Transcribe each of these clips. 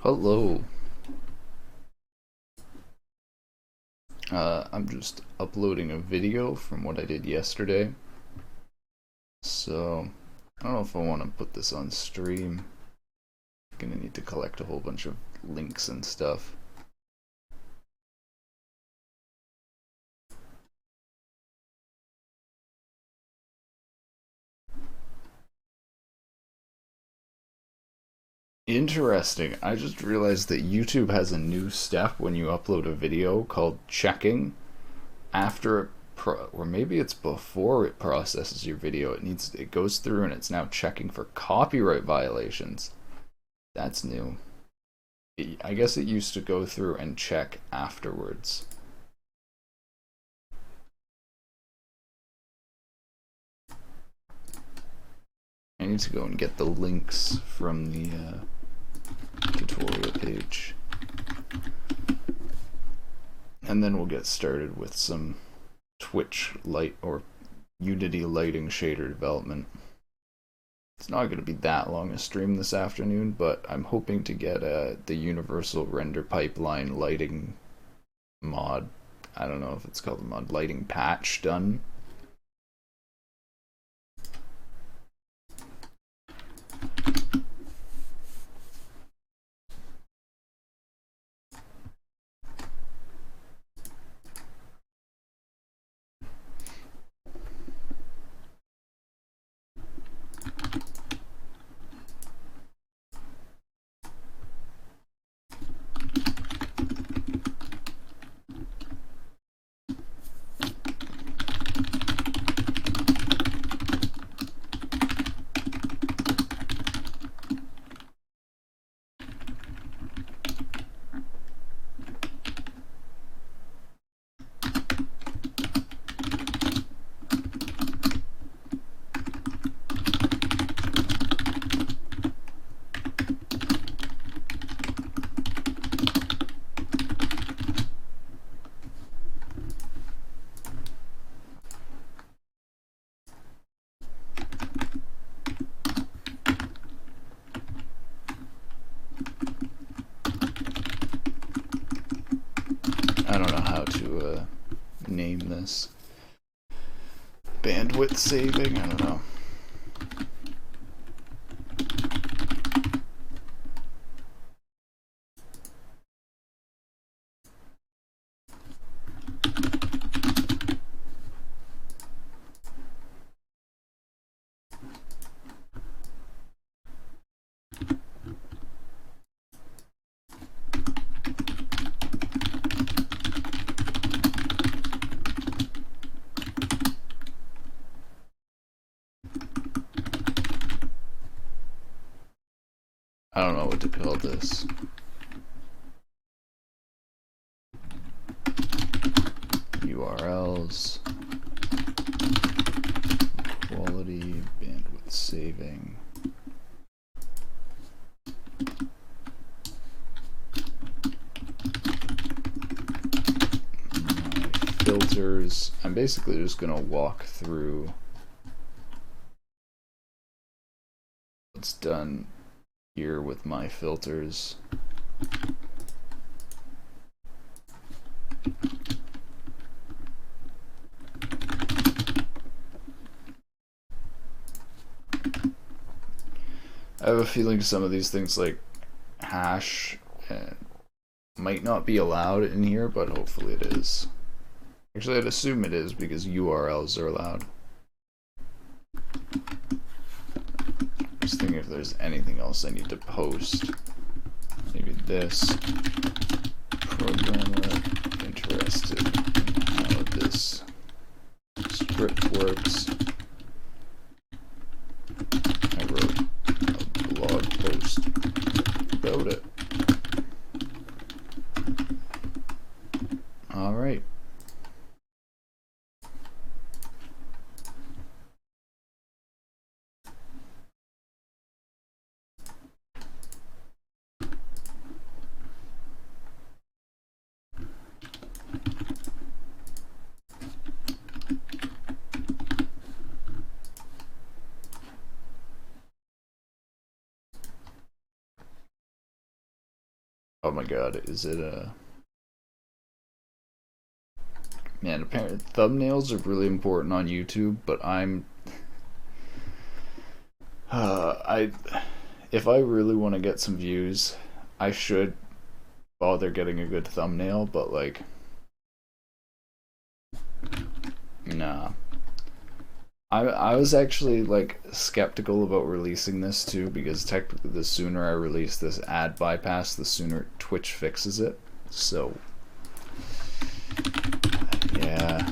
Hello. I'm just uploading a video from what I did yesterday. So, I don't know if I want to put this on stream. I'm gonna need to collect a whole bunch of links and stuff. Interesting. I just realized that YouTube has a new step when you upload a video called checking after or maybe it's before it processes your video. It goes through and it's now checking for copyright violations. That's new. I guess it used to go through and check afterwards. I need to go and get the links from the tutorial page. And then we'll get started with some Twitch light or Unity lighting shader development. It's not going to be that long a stream this afternoon, but I'm hoping to get the universal render pipeline lighting mod. I don't know if it's called a mod, lighting patch done. I don't know how to name this. Bandwidth saving? I don't know. I don't know what to call this. URLs, quality, bandwidth saving. Filters. I'm basically just going to walk through what's done here with my filters. I have a feeling some of these things like hash might not be allowed in here, but hopefully it is. Actually, I'd assume it is because URLs are allowed. Just thinking if there's anything else I need to post. Maybe this. Programmer interested in how this script works. I wrote a blog post about it. Alright. Oh my god, is it a... Man, apparently thumbnails are really important on YouTube, but I if I really want to get some views, I should bother getting a good thumbnail, but like, nah. I was actually like skeptical about releasing this too, because technically the sooner I release this ad bypass, the sooner Twitch fixes it. So yeah.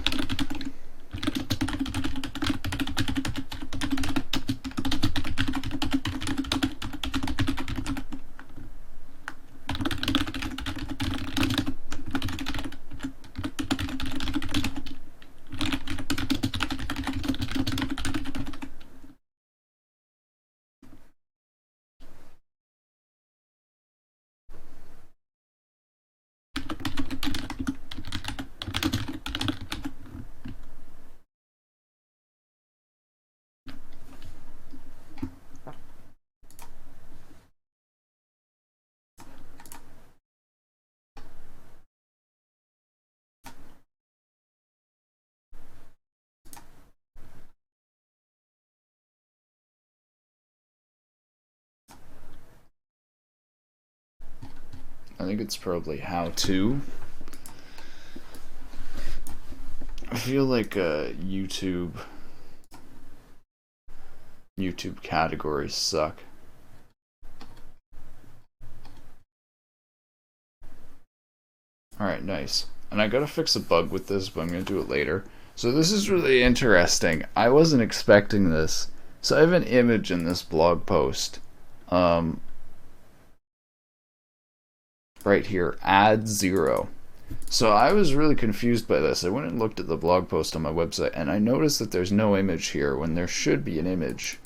I think it's probably how to. I feel like YouTube categories suck. Alright, nice. And I gotta fix a bug with this, but I'm gonna do it later. So this is really interesting. I wasn't expecting this. So I have an image in this blog post. Right here, add 0. So I was really confused by this. I went and looked at the blog post on my website, and I noticed that there's no image here when there should be an image.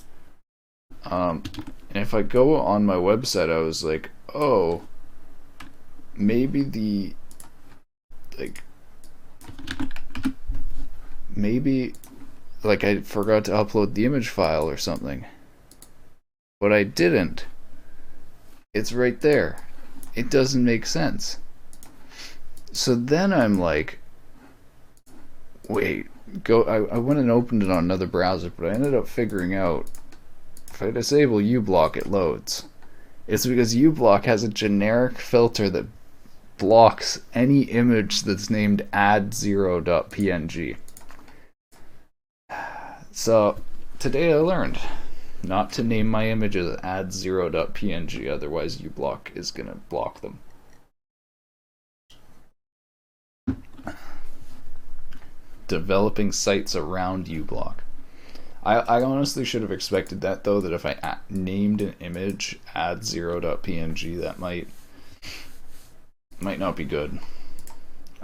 And if I go on my website, I was like, oh, maybe I forgot to upload the image file or something. But I didn't. It's right there. It doesn't make sense. So then I'm like, wait, I went and opened it on another browser, but I ended up figuring out if I disable uBlock, it loads. It's because uBlock has a generic filter that blocks any image that's named add0.png. So today I learned not to name my images add0.png, otherwise uBlock is gonna block them. Developing sites around uBlock. I honestly should have expected that though, that if I named an image add0.png, that might not be good.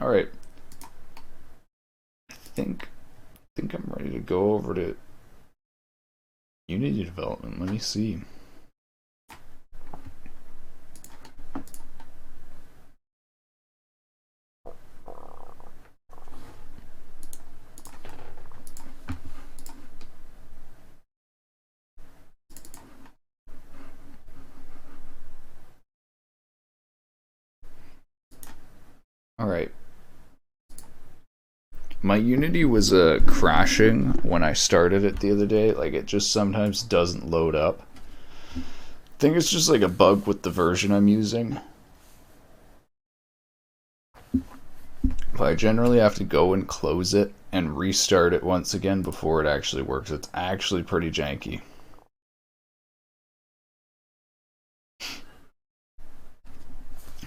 Alright. I think I'm ready to go over to Unity development. Let me see. Alright. My Unity was crashing when I started it the other day. Like, it just sometimes doesn't load up. I think it's just like a bug with the version I'm using. But I generally have to go and close it and restart it once again before it actually works. It's actually pretty janky.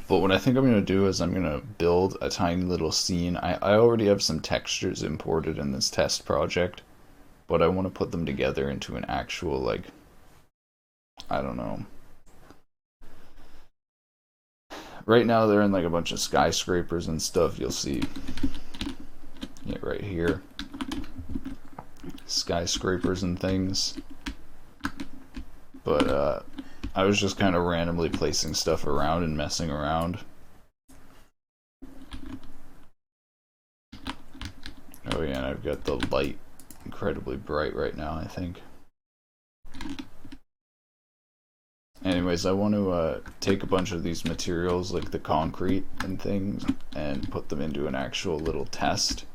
But what I think I'm going to do is I'm going to build a tiny little scene. I already have some textures imported in this test project, but I want to put them together into an actual, like, I don't know. Right now they're in like a bunch of skyscrapers and stuff. You'll see it right here. Skyscrapers and things. But I was just kind of randomly placing stuff around and messing around. Oh yeah, and I've got the light incredibly bright right now, I think. And Anyways, I want to take a bunch of these materials, like the concrete and things, and put them into an actual little test.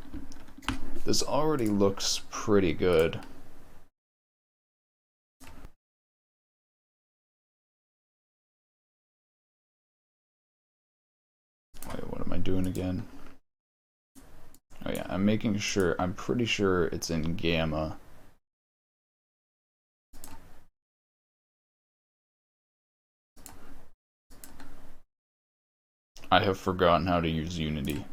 This already looks pretty good. Wait, what am I doing again? Oh yeah, I'm pretty sure it's in gamma. I have forgotten how to use Unity.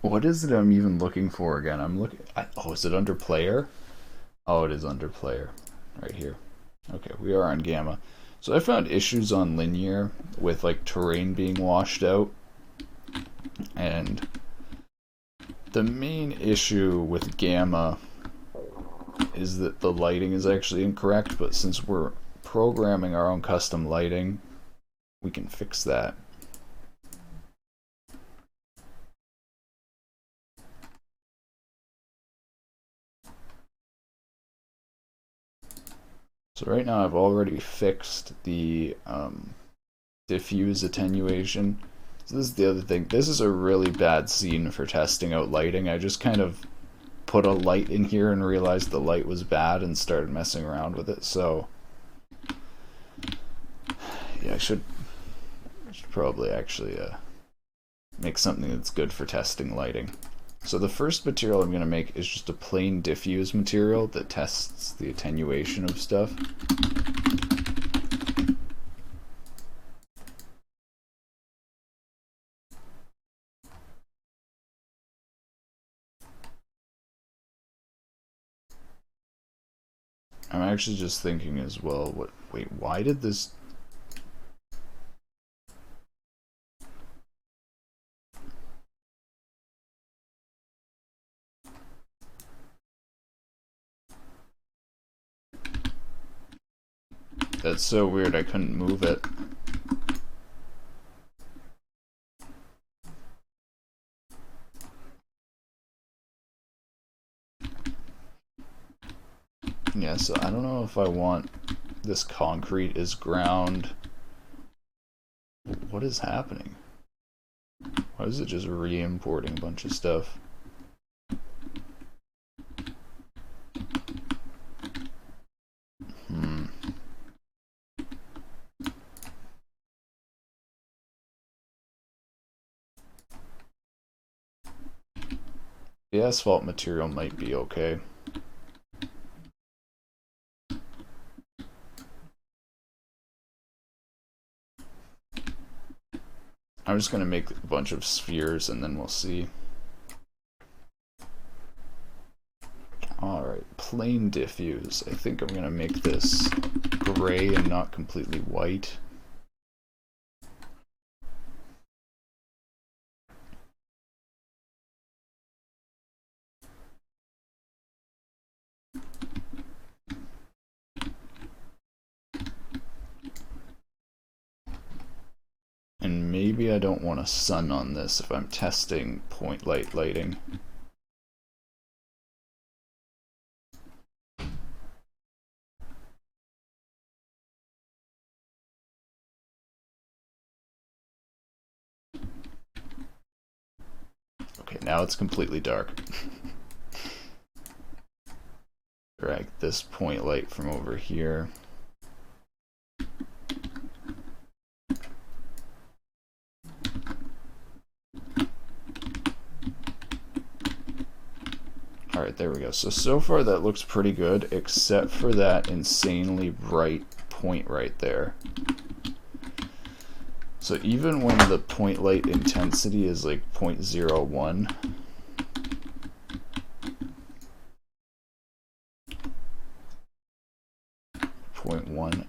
What is it I'm even looking for again? Oh, is it under player? Oh, it is under player. Right here. Okay, we are on gamma. So I found issues on linear with like terrain being washed out. And the main issue with gamma is that the lighting is actually incorrect, but since we're programming our own custom lighting, we can fix that. So right now I've already fixed the diffuse attenuation. So this is the other thing. This is a really bad scene for testing out lighting. I just kind of put a light in here and realized the light was bad and started messing around with it. So yeah, I should probably actually make something that's good for testing lighting. So the first material I'm going to make is just a plain diffuse material that tests the attenuation of stuff. I'm actually just thinking as well, wait, why did this... That's so weird, I couldn't move it. Yeah, so I don't know if I want this concrete as ground. What is happening? Why is it just re-importing a bunch of stuff? The asphalt material might be okay. I'm just going to make a bunch of spheres and then we'll see. Alright, plain diffuse. I think I'm going to make this gray and not completely white. And maybe I don't want a sun on this if I'm testing point light lighting. Okay, now it's completely dark. Drag this point light from over here. Alright, there we go. So far that looks pretty good, except for that insanely bright point right there. So even when the point light intensity is like 0.01,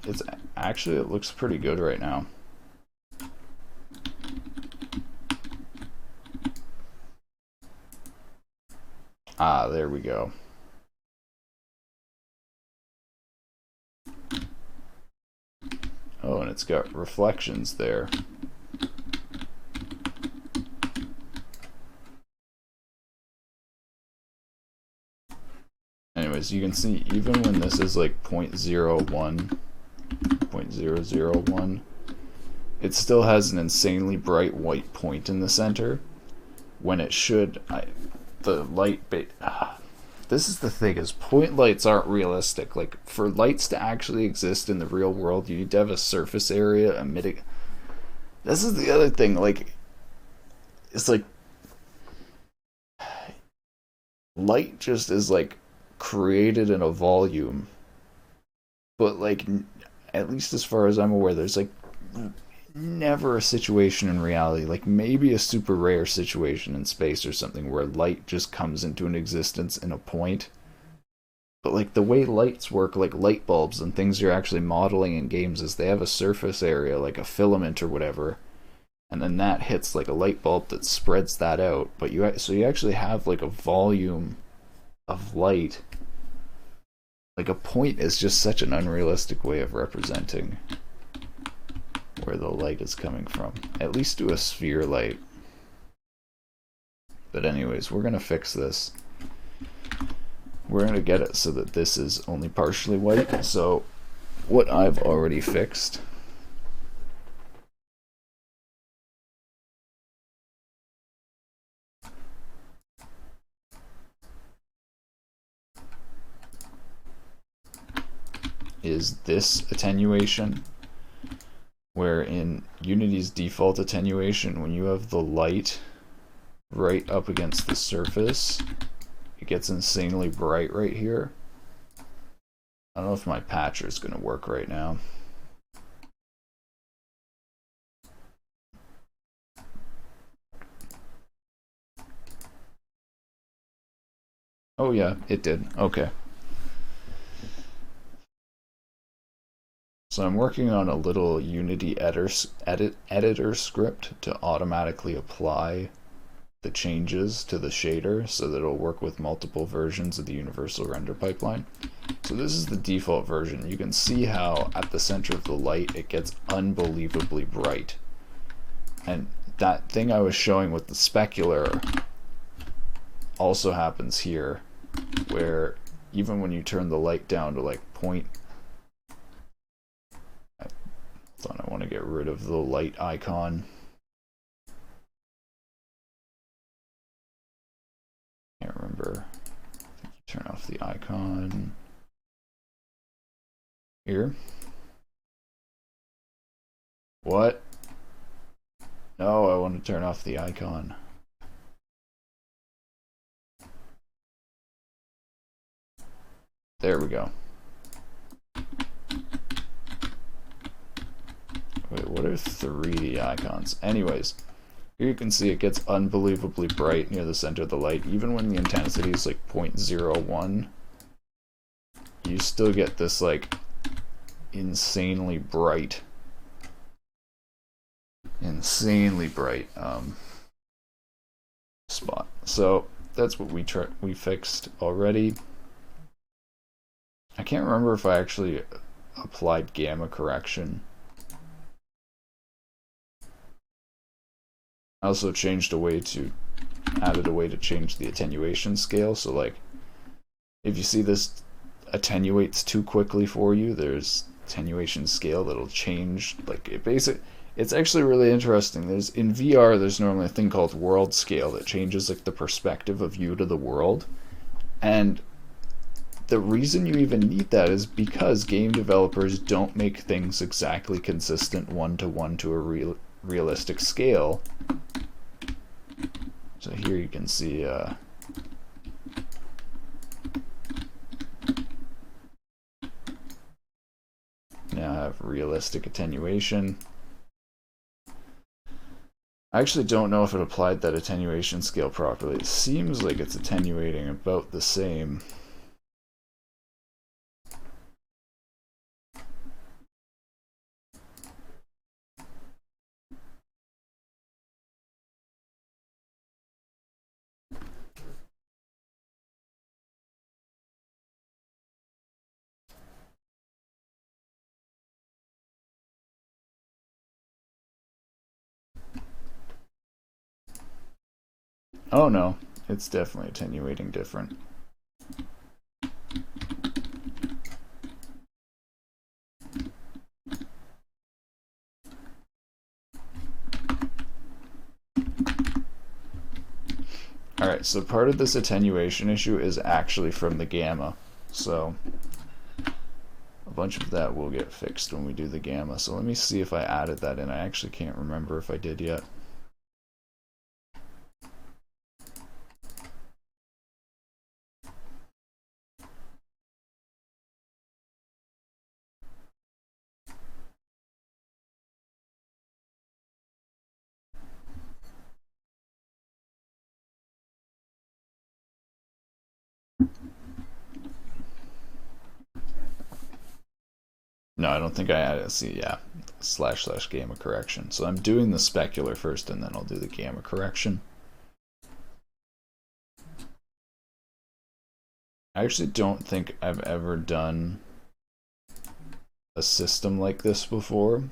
it's actually, it looks pretty good right now. Ah, there we go. it's got reflections there. Anyways, you can see even when this is like 0.01, 0.001, it still has an insanely bright white point in the center when it should. The light this is the thing, is point lights aren't realistic. Like, for lights to actually exist in the real world, you need to have a surface area emitting. This is the other thing, like, it's like light just is like created in a volume, but like, at least as far as I'm aware, there's like never a situation in reality, like maybe a super rare situation in space or something, where light just comes into an existence in a point. But like, the way lights work, like light bulbs and things you're actually modeling in games, is they have a surface area, like a filament or whatever, and then that hits like a light bulb that spreads that out. But you actually have like a volume of light. Like, a point is just such an unrealistic way of representing where the light is coming from. At least do a sphere light. But anyways, we're gonna fix this. We're gonna get it so that this is only partially white. So what I've already fixed is this attenuation, where in Unity's default attenuation, when you have the light right up against the surface, it gets insanely bright right here. I don't know if my patcher is going to work right now. Oh yeah, it did. Okay. So I'm working on a little Unity editor script to automatically apply the changes to the shader so that it'll work with multiple versions of the universal render pipeline. So this is the default version. You can see how at the center of the light it gets unbelievably bright. And that thing I was showing with the specular also happens here, where even when you turn the light down to like point, I thought I want to get rid of the light icon. Can't remember. I think you turn off the icon here. What? No, I want to turn off the icon. There we go. Wait, what are 3D icons? Anyways, here you can see it gets unbelievably bright near the center of the light. Even when the intensity is like 0.01, you still get this like insanely bright spot. So that's what we fixed already. I can't remember if I actually applied gamma correction. I also added a way to change the attenuation scale. So like, if you see this attenuates too quickly for you, there's attenuation scale that'll change. Like, it's actually really interesting. In VR, there's normally a thing called world scale that changes like the perspective of you to the world. And the reason you even need that is because game developers don't make things exactly consistent one-to-one to a realistic scale. So here you can see now I have realistic attenuation. I actually don't know if it applied that attenuation scale properly. It seems like it's attenuating about the same. Oh no, it's definitely attenuating different. Alright, so part of this attenuation issue is actually from the gamma. So a bunch of that will get fixed when we do the gamma. So let me see if I added that in. I actually can't remember if I did yet. No, I don't think I added. See, yeah, / gamma correction. So I'm doing the specular first, and then I'll do the gamma correction. I actually don't think I've ever done a system like this before,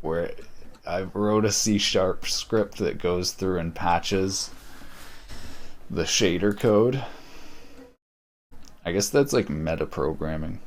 where I wrote a C# script that goes through and patches the shader code. I guess that's like metaprogramming.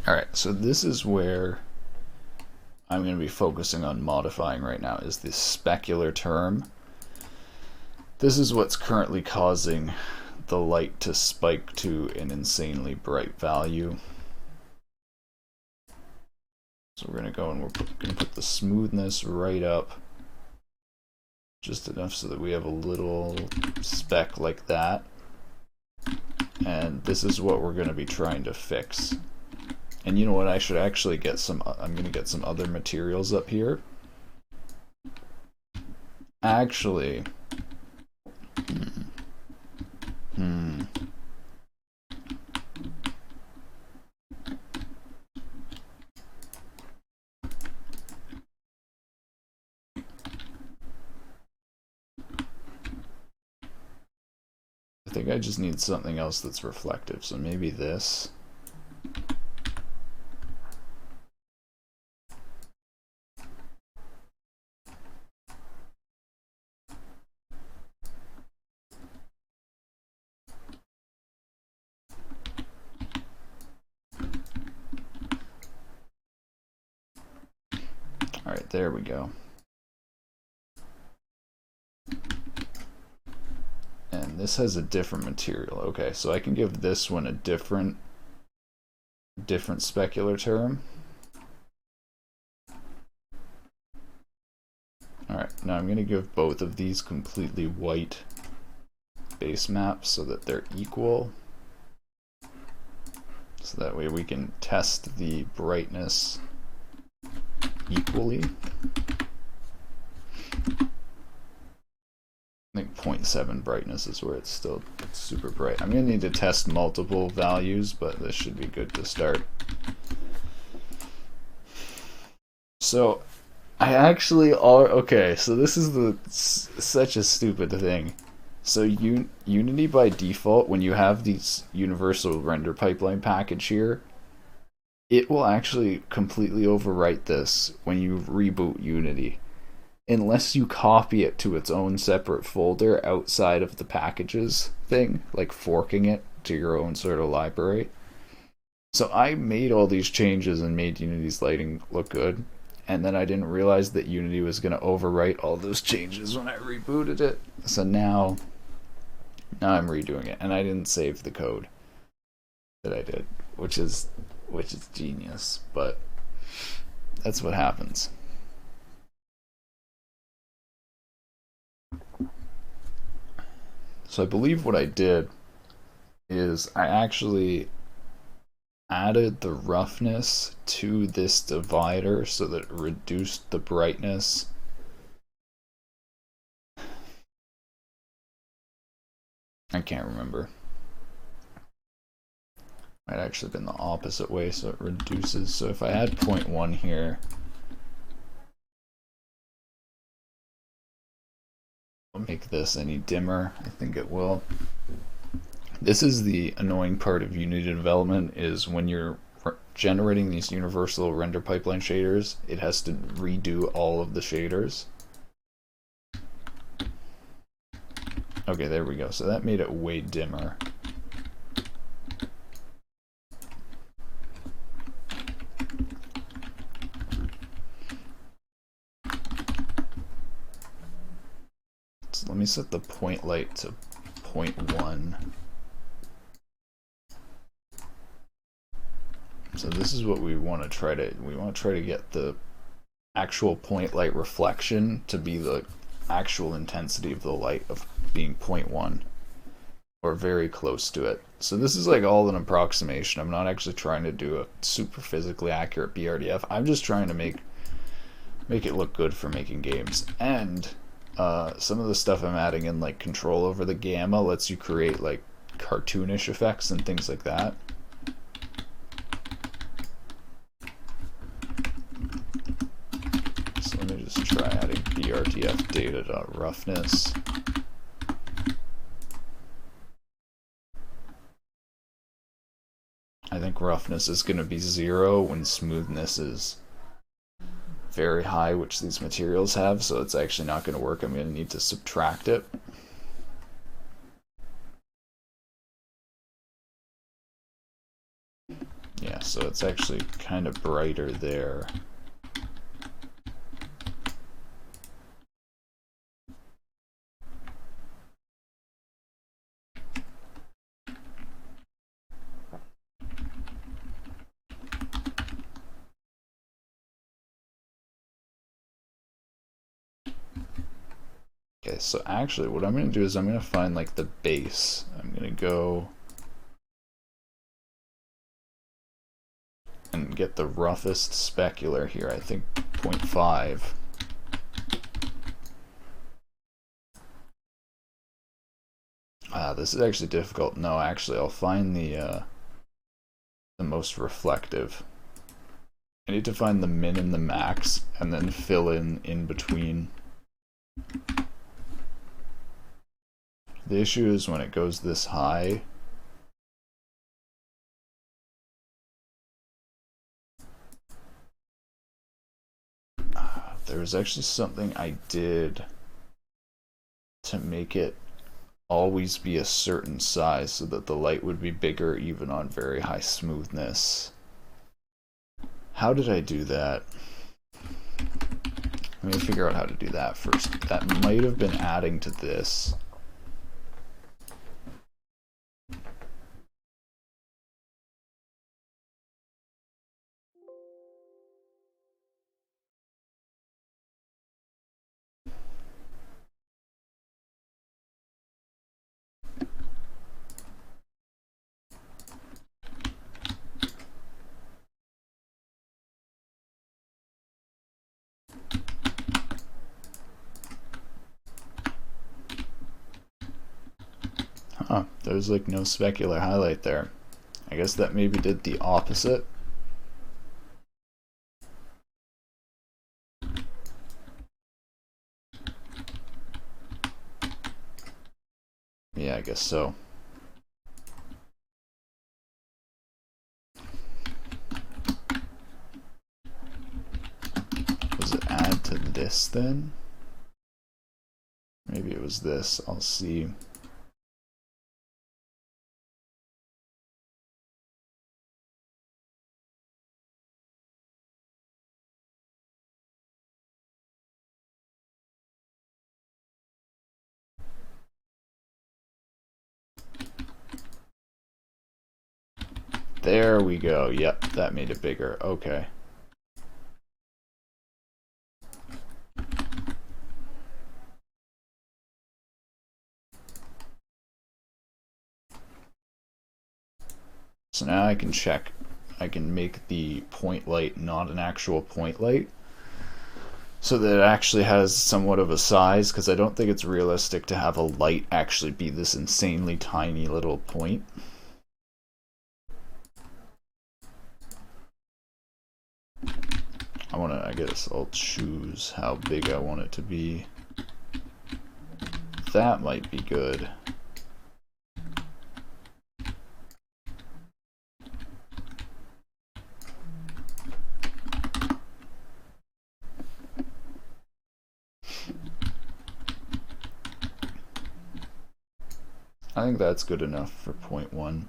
Alright, so this is where I'm going to be focusing on modifying right now, is this specular term. This is what's currently causing the light to spike to an insanely bright value. So we're going to go and we're going to put the smoothness right up, just enough so that we have a little speck like that. And this is what we're going to be trying to fix. And you know what, I should actually get some, I'm going to get some other materials up here. Actually, I think I just need something else that's reflective, so maybe this. Alright, there we go. And this has a different material. Okay, so I can give this one a different specular term. Alright, now I'm going to give both of these completely white base maps so that they're equal. So that way we can test the brightness equally. I think 0.7 brightness is where it's super bright. I'm going to need to test multiple values, but this should be good to start. So I actually okay, so this is such a stupid thing. So Unity by default, when you have these universal render pipeline package here, it will actually completely overwrite this when you reboot Unity, unless you copy it to its own separate folder outside of the packages thing, like forking it to your own sort of library. So I made all these changes and made Unity's lighting look good, and then I didn't realize that Unity was going to overwrite all those changes when I rebooted it. So now I'm redoing it, and I didn't save the code that I did, which is genius, but that's what happens. So I believe what I did is I actually added the roughness to this divider so that it reduced the brightness. I can't remember. Might actually been the opposite way, so it reduces. So if I add 0.1 here, I'll make this any dimmer. I think it will. This is the annoying part of Unity development, is when you're generating these universal render pipeline shaders, it has to redo all of the shaders. Okay, there we go. So that made it way dimmer. So let me set the point light to 0.1. So this is what we want to try to get the actual point light reflection to be the actual intensity of the light of being 0.1 or very close to it. So this is like all an approximation. I'm not actually trying to do a super physically accurate BRDF. I'm just trying to make it look good for making games. And some of the stuff I'm adding in, like control over the gamma, lets you create like cartoonish effects and things like that. So let me just try adding BRDF data.roughness. I think roughness is going to be 0 when smoothness is very high, which these materials have, so it's actually not going to work. I'm going to need to subtract it. Yeah, so it's actually kind of brighter there. Okay, so actually what I'm going to do is I'm going to find like the base. I'm going to go and get the roughest specular here, I think 0.5. This is actually difficult. No, actually I'll find the most reflective. I need to find the min and the max and then fill in between. The issue is when it goes this high, there was actually something I did to make it always be a certain size so that the light would be bigger even on very high smoothness. How did I do that? Let me figure out how to do that first. That might have been adding to this. Huh, there's like no specular highlight there. I guess that maybe did the opposite. Yeah, I guess so. Was it add to this then? Maybe it was this. I'll see. There we go. Yep, that made it bigger. Okay. So now I can check. I can make the point light not an actual point light, so that it actually has somewhat of a size, because I don't think it's realistic to have a light actually be this insanely tiny little point. I guess I'll choose how big I want it to be. That might be good. I think that's good enough for 0.1.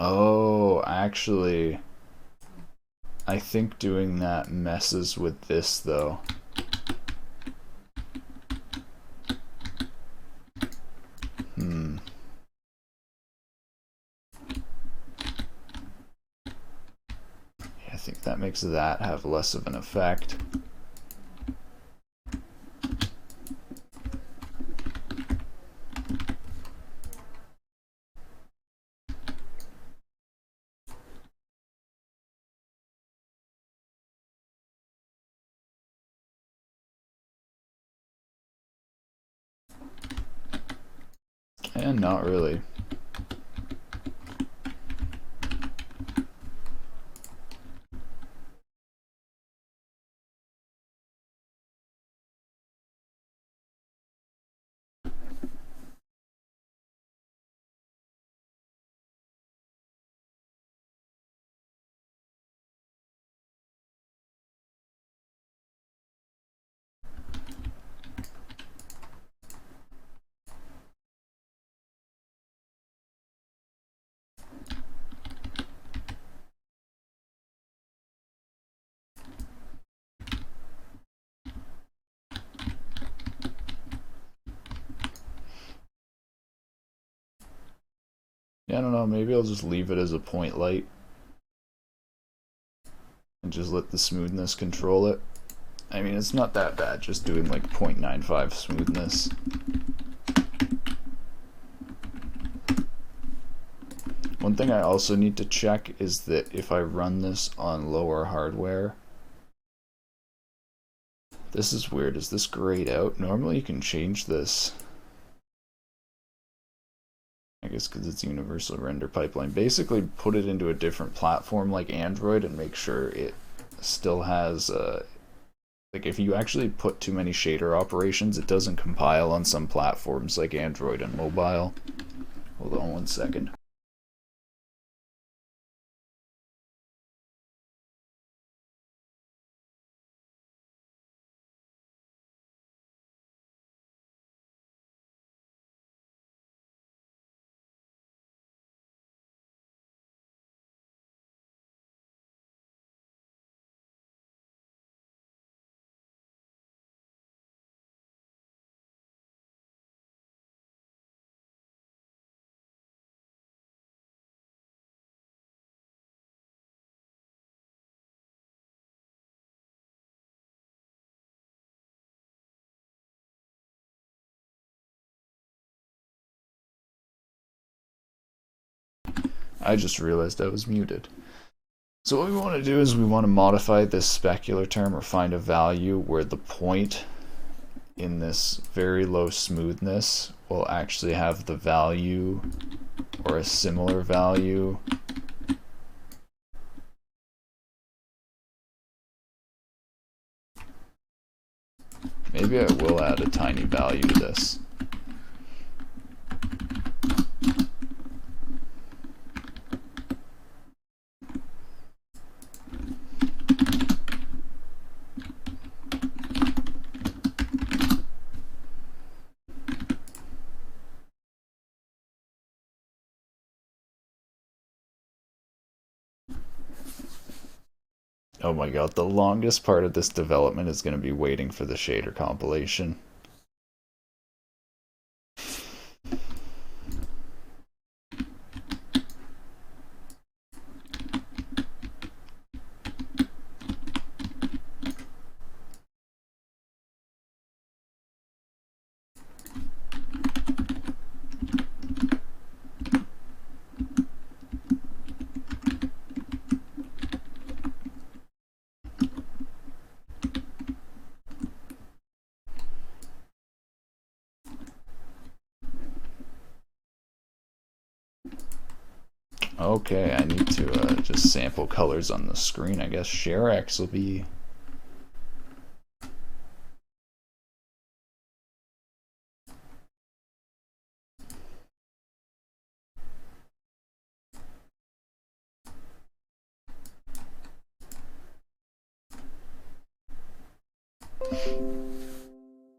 Oh, actually, I think doing that messes with this though. I think that makes that have less of an effect. And not really. Yeah, I don't know, maybe I'll just leave it as a point light and just let the smoothness control it. I mean, it's not that bad, just doing like 0.95 smoothness. One thing I also need to check is that if I run this on lower hardware, this is weird, is this grayed out? Normally you can change this. I guess because it's universal render pipeline. Basically put it into a different platform like Android and make sure it still has like if you actually put too many shader operations, it doesn't compile on some platforms like Android and mobile. Hold on one second. I just realized I was muted. So what we want to do is we want to modify this specular term or find a value where the point in this very low smoothness will actually have the value or a similar value maybe I will add a tiny value to this. Oh my god, the longest part of this development is going to be waiting for the shader compilation. Okay, I need to just sample colors on the screen. I guess share X will be...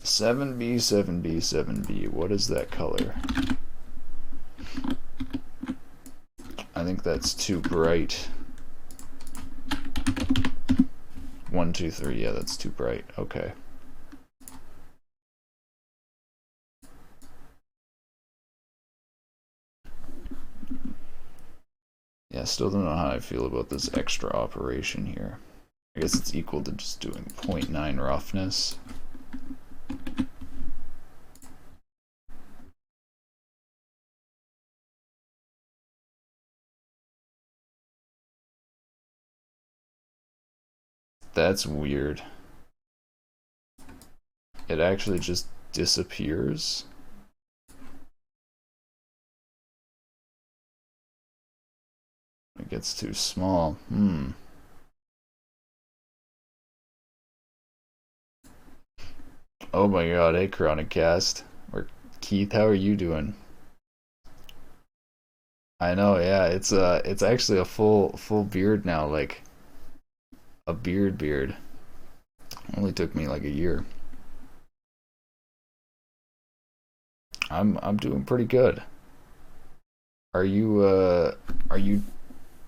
Seven B, 7B, 7B. What is that color? I think that's too bright. 1, 2, 3. Yeah, that's too bright. Okay. Yeah, still don't know how I feel about this extra operation here. I guess it's equal to just doing 0.9 roughness. That's weird. It actually just disappears. It gets too small. Oh my god, hey Chronic Cast. Or Keith, how are you doing? I know, yeah, it's actually a full beard now, like a beard. Only took me like a year. I'm doing pretty good. Are you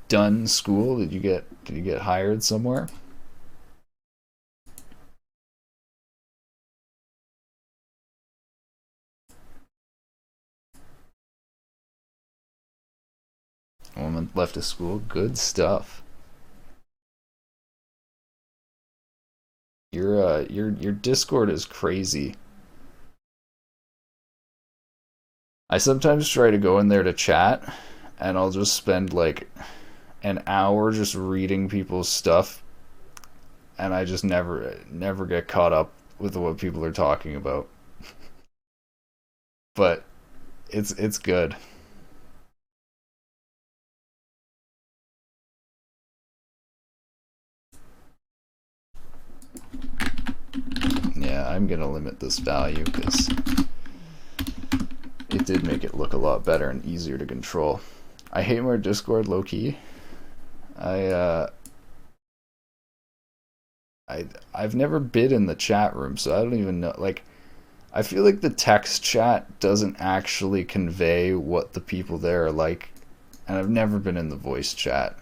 done school? Did you get hired somewhere? Woman left of school. Good stuff. Your Discord is crazy. I sometimes try to go in there to chat, and I'll just spend like an hour just reading people's stuff, and I just never get caught up with what people are talking about. But it's good. Yeah, I'm gonna limit this value because it did make it look a lot better and easier to control. I hate my Discord low key. I I've never been in the chat room, so I don't even know. Like, I feel like the text chat doesn't actually convey what the people there are like, and I've never been in the voice chat.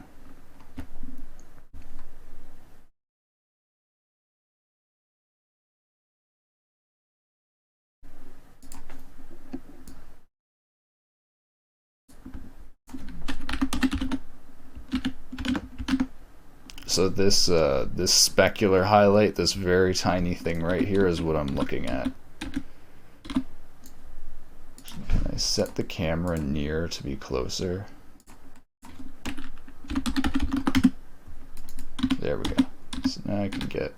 So this specular highlight, this very tiny thing right here, is what I'm looking at. Can I set the camera near to be closer? There we go. So now I can get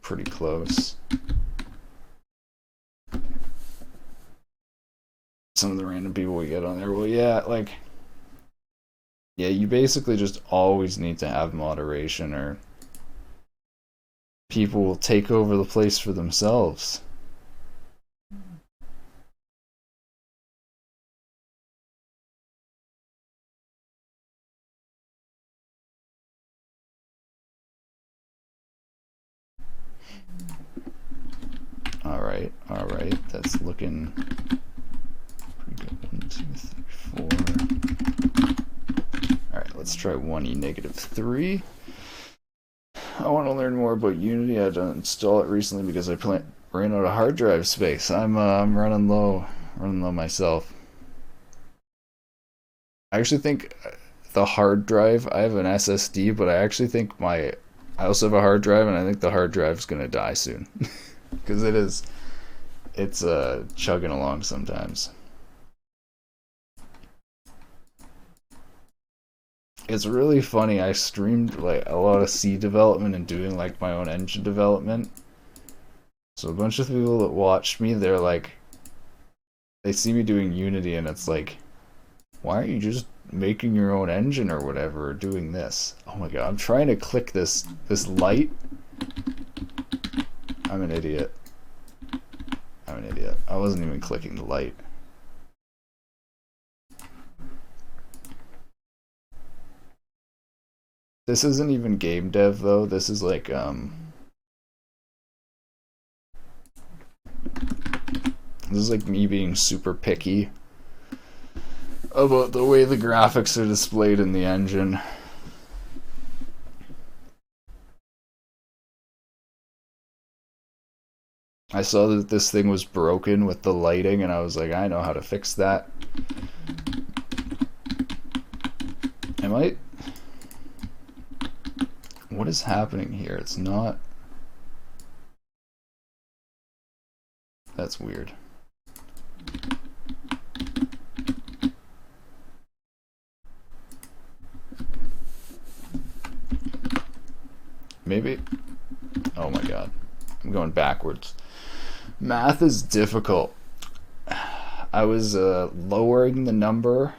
pretty close. Some of the random people we get on there, well, yeah, like, yeah, you basically just always need to have moderation, or people will take over the place for themselves. All right, that's looking pretty good. 1, 2, 3, 4. All right, let's try 1e negative 3. I want to learn more about Unity. I had to install it recently because I ran out of hard drive space. I'm running low myself. I actually think the hard drive, I have an SSD, but I actually think I also have a hard drive, and I think the hard drive is gonna die soon because it's chugging along sometimes. It's really funny. I streamed like a lot of C development and doing like my own engine development. So a bunch of people that watched me, they're like, they see me doing Unity, and it's like, why are you just making your own engine or whatever, or doing this. Oh my god, I'm trying to click this light. I'm an idiot. I'm an idiot. I wasn't even clicking the light. This isn't even game dev though. This is like this is like me being super picky about the way the graphics are displayed in the engine. I saw that this thing was broken with the lighting and I was like, I know how to fix that. I might... What is happening here? It's not... That's weird. Maybe... Oh my god. I'm going backwards. Math is difficult. I was lowering the number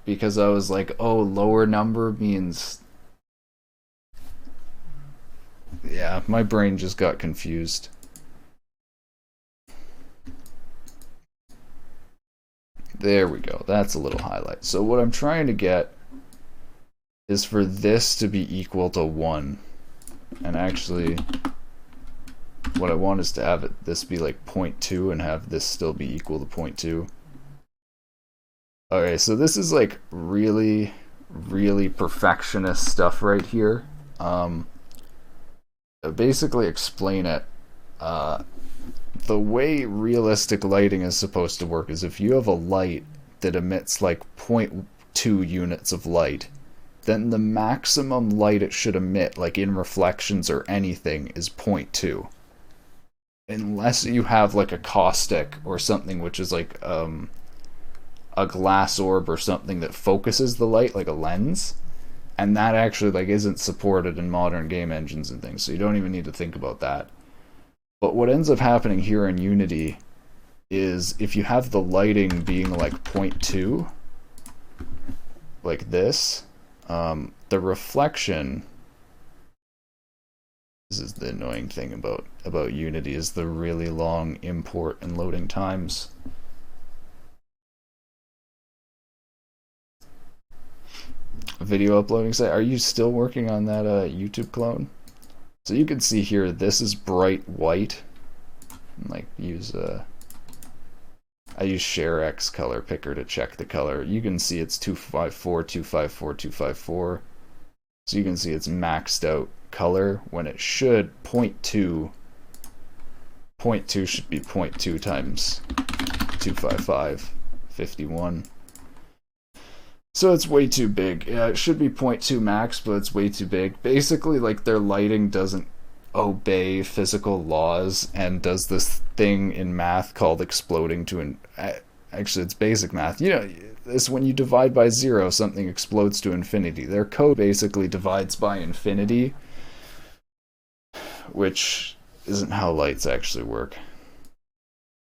because I was like, oh, lower number means... Yeah, my brain just got confused. There we go. That's a little highlight. So what I'm trying to get is for this to be equal to 1. And actually, what I want is to have this be like 0.2 and have this still be equal to 0.2. Okay, so this is like really, really perfectionist stuff right here. Basically explain it. The way realistic lighting is supposed to work is if you have a light that emits like 0.2 units of light, then the maximum light it should emit, like in reflections or anything, is 0.2. Unless you have like a caustic or something which is like a glass orb or something that focuses the light, like a lens. And that actually like isn't supported in modern game engines and things, so you don't even need to think about that. But what ends up happening here in Unity is if you have the lighting being like 0.2, like this, the reflection, this is the annoying thing about Unity, is the really long import and loading times. Video uploading site. Are you still working on that YouTube clone? So you can see here, this is bright white. Like use I use ShareX color picker to check the color. You can see it's 254, 254, 254. So you can see it's maxed out color when it should 0.2. 0.2 should be 0.2 times 255, 51. So it's way too big. Yeah, it should be 0.2 max, but it's way too big. Basically, like, their lighting doesn't obey physical laws and does this thing in math called exploding to an... Actually, it's basic math. You know, it's when you divide by 0, something explodes to infinity. Their code basically divides by infinity, which isn't how lights actually work.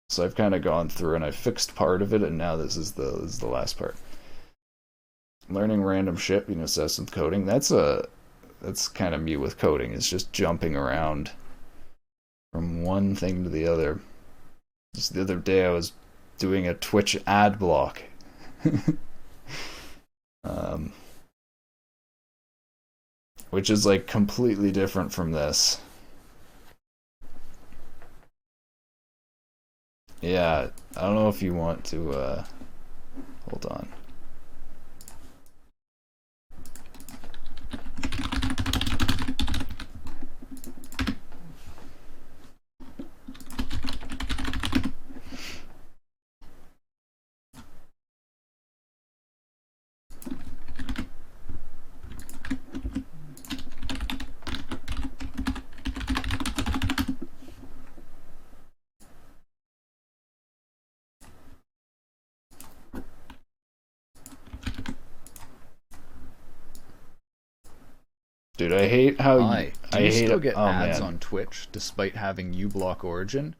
So I've kind of gone through and I fixed part of it, and now this is the last part. Learning random shit, being obsessed with coding. That's kind of me with coding. It's just jumping around from one thing to the other. Just the other day I was doing a Twitch ad block. Which is like completely different from this. Yeah, I don't know if you want to hold on. Dude, I hate how Hi. Do you still get ads man. on Twitch despite having uBlock Origin?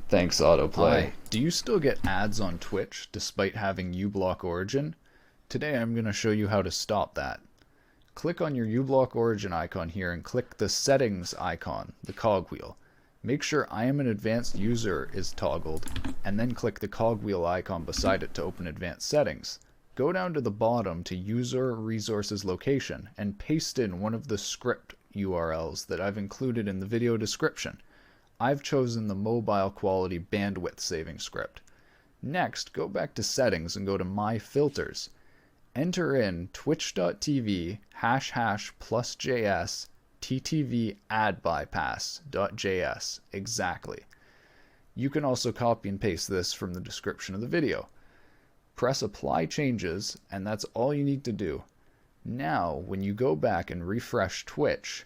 Thanks, autoplay. Hi. Do you still get ads on Twitch despite having uBlock Origin? Today I'm going to show you how to stop that. Click on your uBlock origin icon here and click the settings icon, the cogwheel. Make sure I am an advanced user is toggled, and then click the cogwheel icon beside it to open advanced settings. Go down to the bottom to user resources location and paste in one of the script URLs that I've included in the video description. I've chosen the mobile quality bandwidth saving script. Next, go back to settings and go to my filters. Enter in twitch.tv #+js ttv ad bypass.js exactly. You can also copy and paste this from the description of the video. Press apply changes, and that's all you need to do. Now, when you go back and refresh Twitch,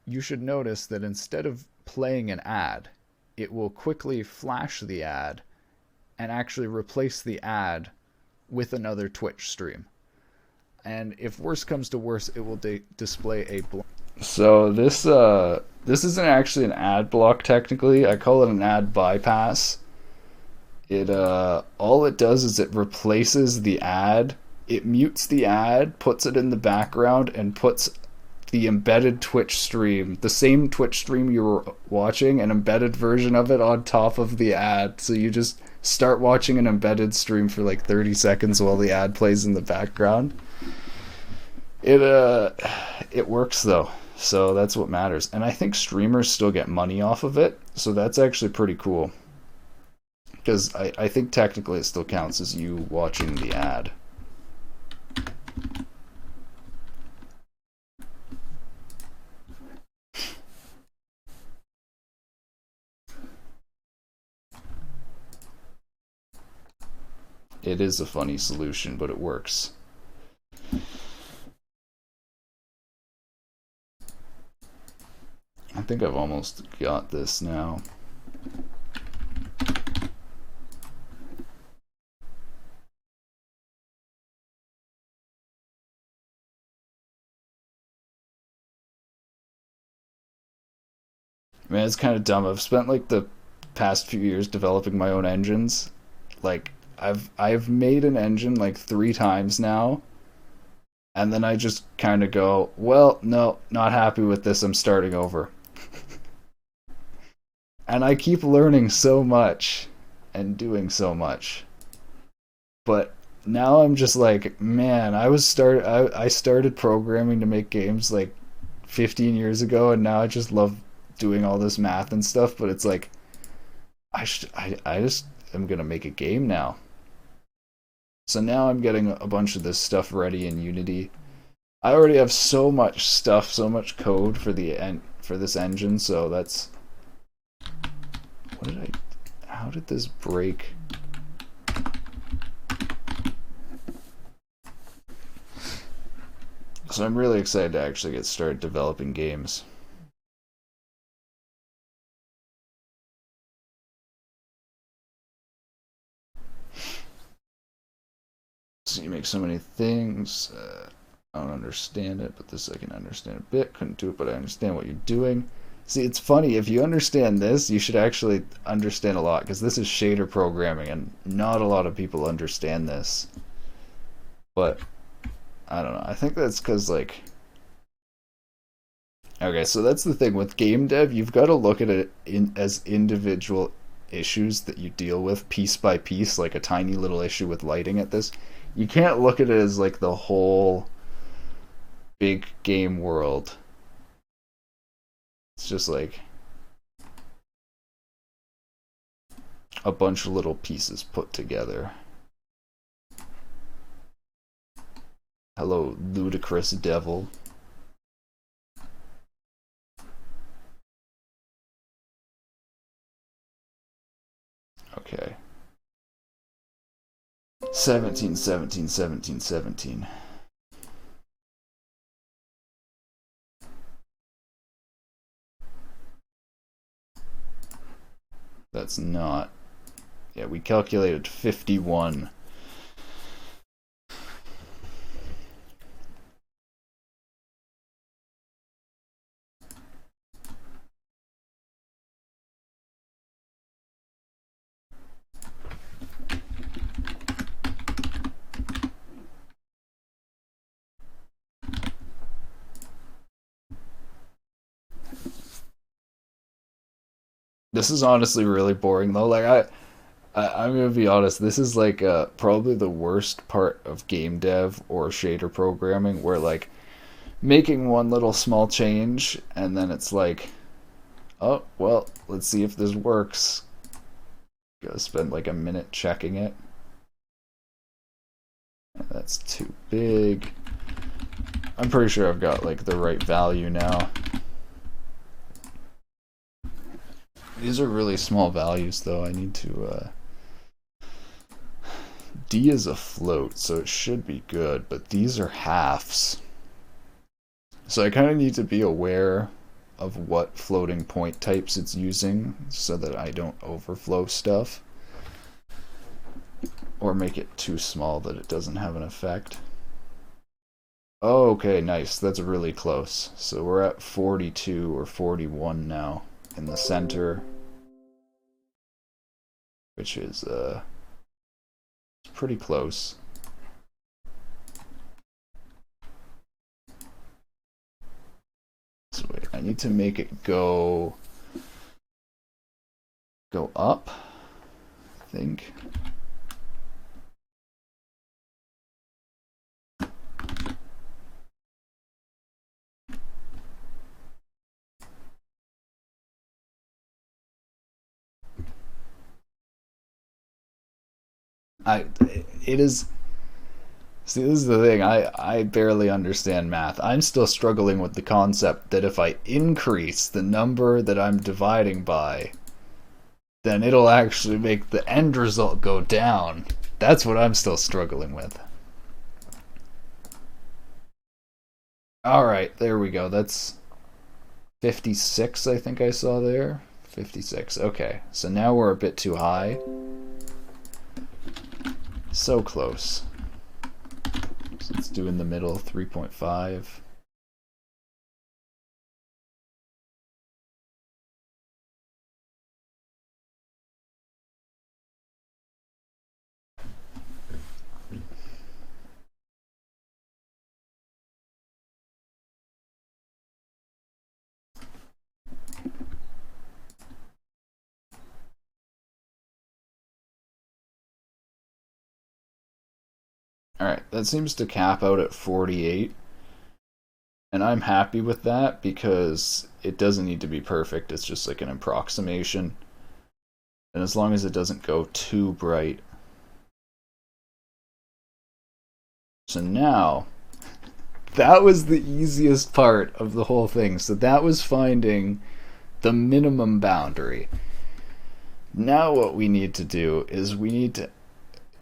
you should notice that instead of playing an ad, it will quickly flash the ad and actually replace the ad with another Twitch stream. And if worse comes to worse, it will display a blank. So this isn't actually an ad block technically. I call it an ad bypass. It all it does is it replaces the ad. It mutes the ad, puts it in the background, and puts the embedded Twitch stream, the same Twitch stream you were watching, an embedded version of it on top of the ad. So you just start watching an embedded stream for like 30 seconds while the ad plays in the background. It works though, so that's what matters. And I think streamers still get money off of it, so that's actually pretty cool. Because I think technically it still counts as you watching the ad. It is a funny solution, but it works. I think I've almost got this now. Man, it's kind of dumb. I've spent like the past few years developing my own engines. Like I've made an engine like 3 times now. And then I just kind of go, well, no, not happy with this. I'm starting over. And I keep learning so much and doing so much. But now I'm just like, man, I started programming to make games like 15 years ago, and now I just love doing all this math and stuff, but it's like I just am going to make a game now. So now I'm getting a bunch of this stuff ready in Unity. I already have so much stuff, so much code for this engine, so that's how did this break? So I'm really excited to actually get started developing games. So you make so many things. I don't understand it, but this I can understand a bit. Couldn't do it, but I understand what you're doing. See, it's funny, if you understand this, you should actually understand a lot, because this is shader programming, and not a lot of people understand this. But, I don't know, I think that's because, like... Okay, so that's the thing, with game dev, you've got to look at it as individual issues that you deal with, piece by piece, like a tiny little issue with lighting at this. You can't look at it as, like, the whole big game world. It's just like a bunch of little pieces put together. Hello, ludicrous devil. Okay. 17, 17, 17, 17. That's not... Yeah, we calculated 51. This is honestly really boring though. Like I'm gonna be honest. This is like probably the worst part of game dev or shader programming, where like making one little small change and then it's like, oh well, let's see if this works. Gotta spend like a minute checking it. That's too big. I'm pretty sure I've got like the right value now. These are really small values though. I need to D is a float, so it should be good, but these are halves. So I kind of need to be aware of what floating point types it's using so that I don't overflow stuff or make it too small that it doesn't have an effect. Oh, okay, nice. That's really close. So we're at 42 or 41 now in the center, which is pretty close. So wait, I need to make it go up, I think. It is. See, this is the thing. I barely understand math. I'm still struggling with the concept that if I increase the number that I'm dividing by, then it'll actually make the end result go down. That's what I'm still struggling with. Alright, there we go. That's 56, I think I saw there. 56. Okay, so now we're a bit too high. So close. So let's do in the middle, 3.5. Alright, that seems to cap out at 48. And I'm happy with that because it doesn't need to be perfect. It's just like an approximation. And as long as it doesn't go too bright. So now, that was the easiest part of the whole thing. So that was finding the minimum boundary. Now what we need to do is we need to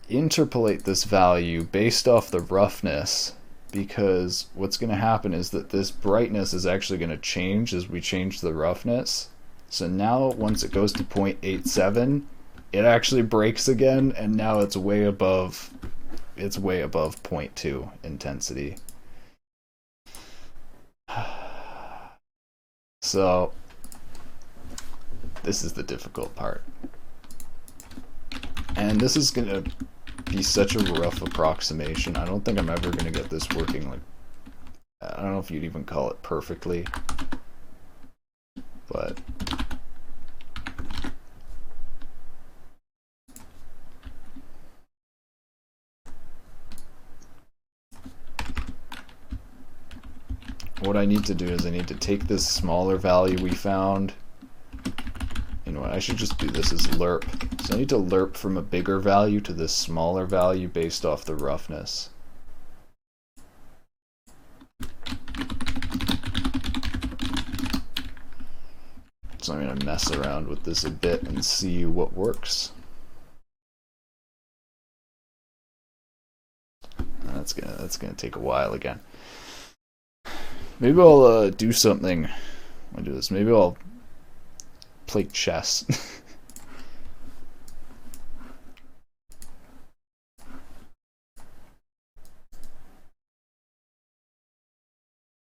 interpolate this value based off the roughness, because what's going to happen is that this brightness is actually going to change as we change the roughness. So now once it goes to 0.87, it actually breaks again, and now it's way above 0.2 intensity. So this is the difficult part. And this is going to be such a rough approximation. I don't think I'm ever going to get this working, like, I don't know if you'd even call it perfectly, but what I need to do is I need to take this smaller value we found. You know what, I should just do this as lerp. So I need to lerp from a bigger value to this smaller value based off the roughness. So I'm going to mess around with this a bit and see what works. That's gonna take a while again. Maybe I'll do something. I'll do this. Maybe I'll play chess.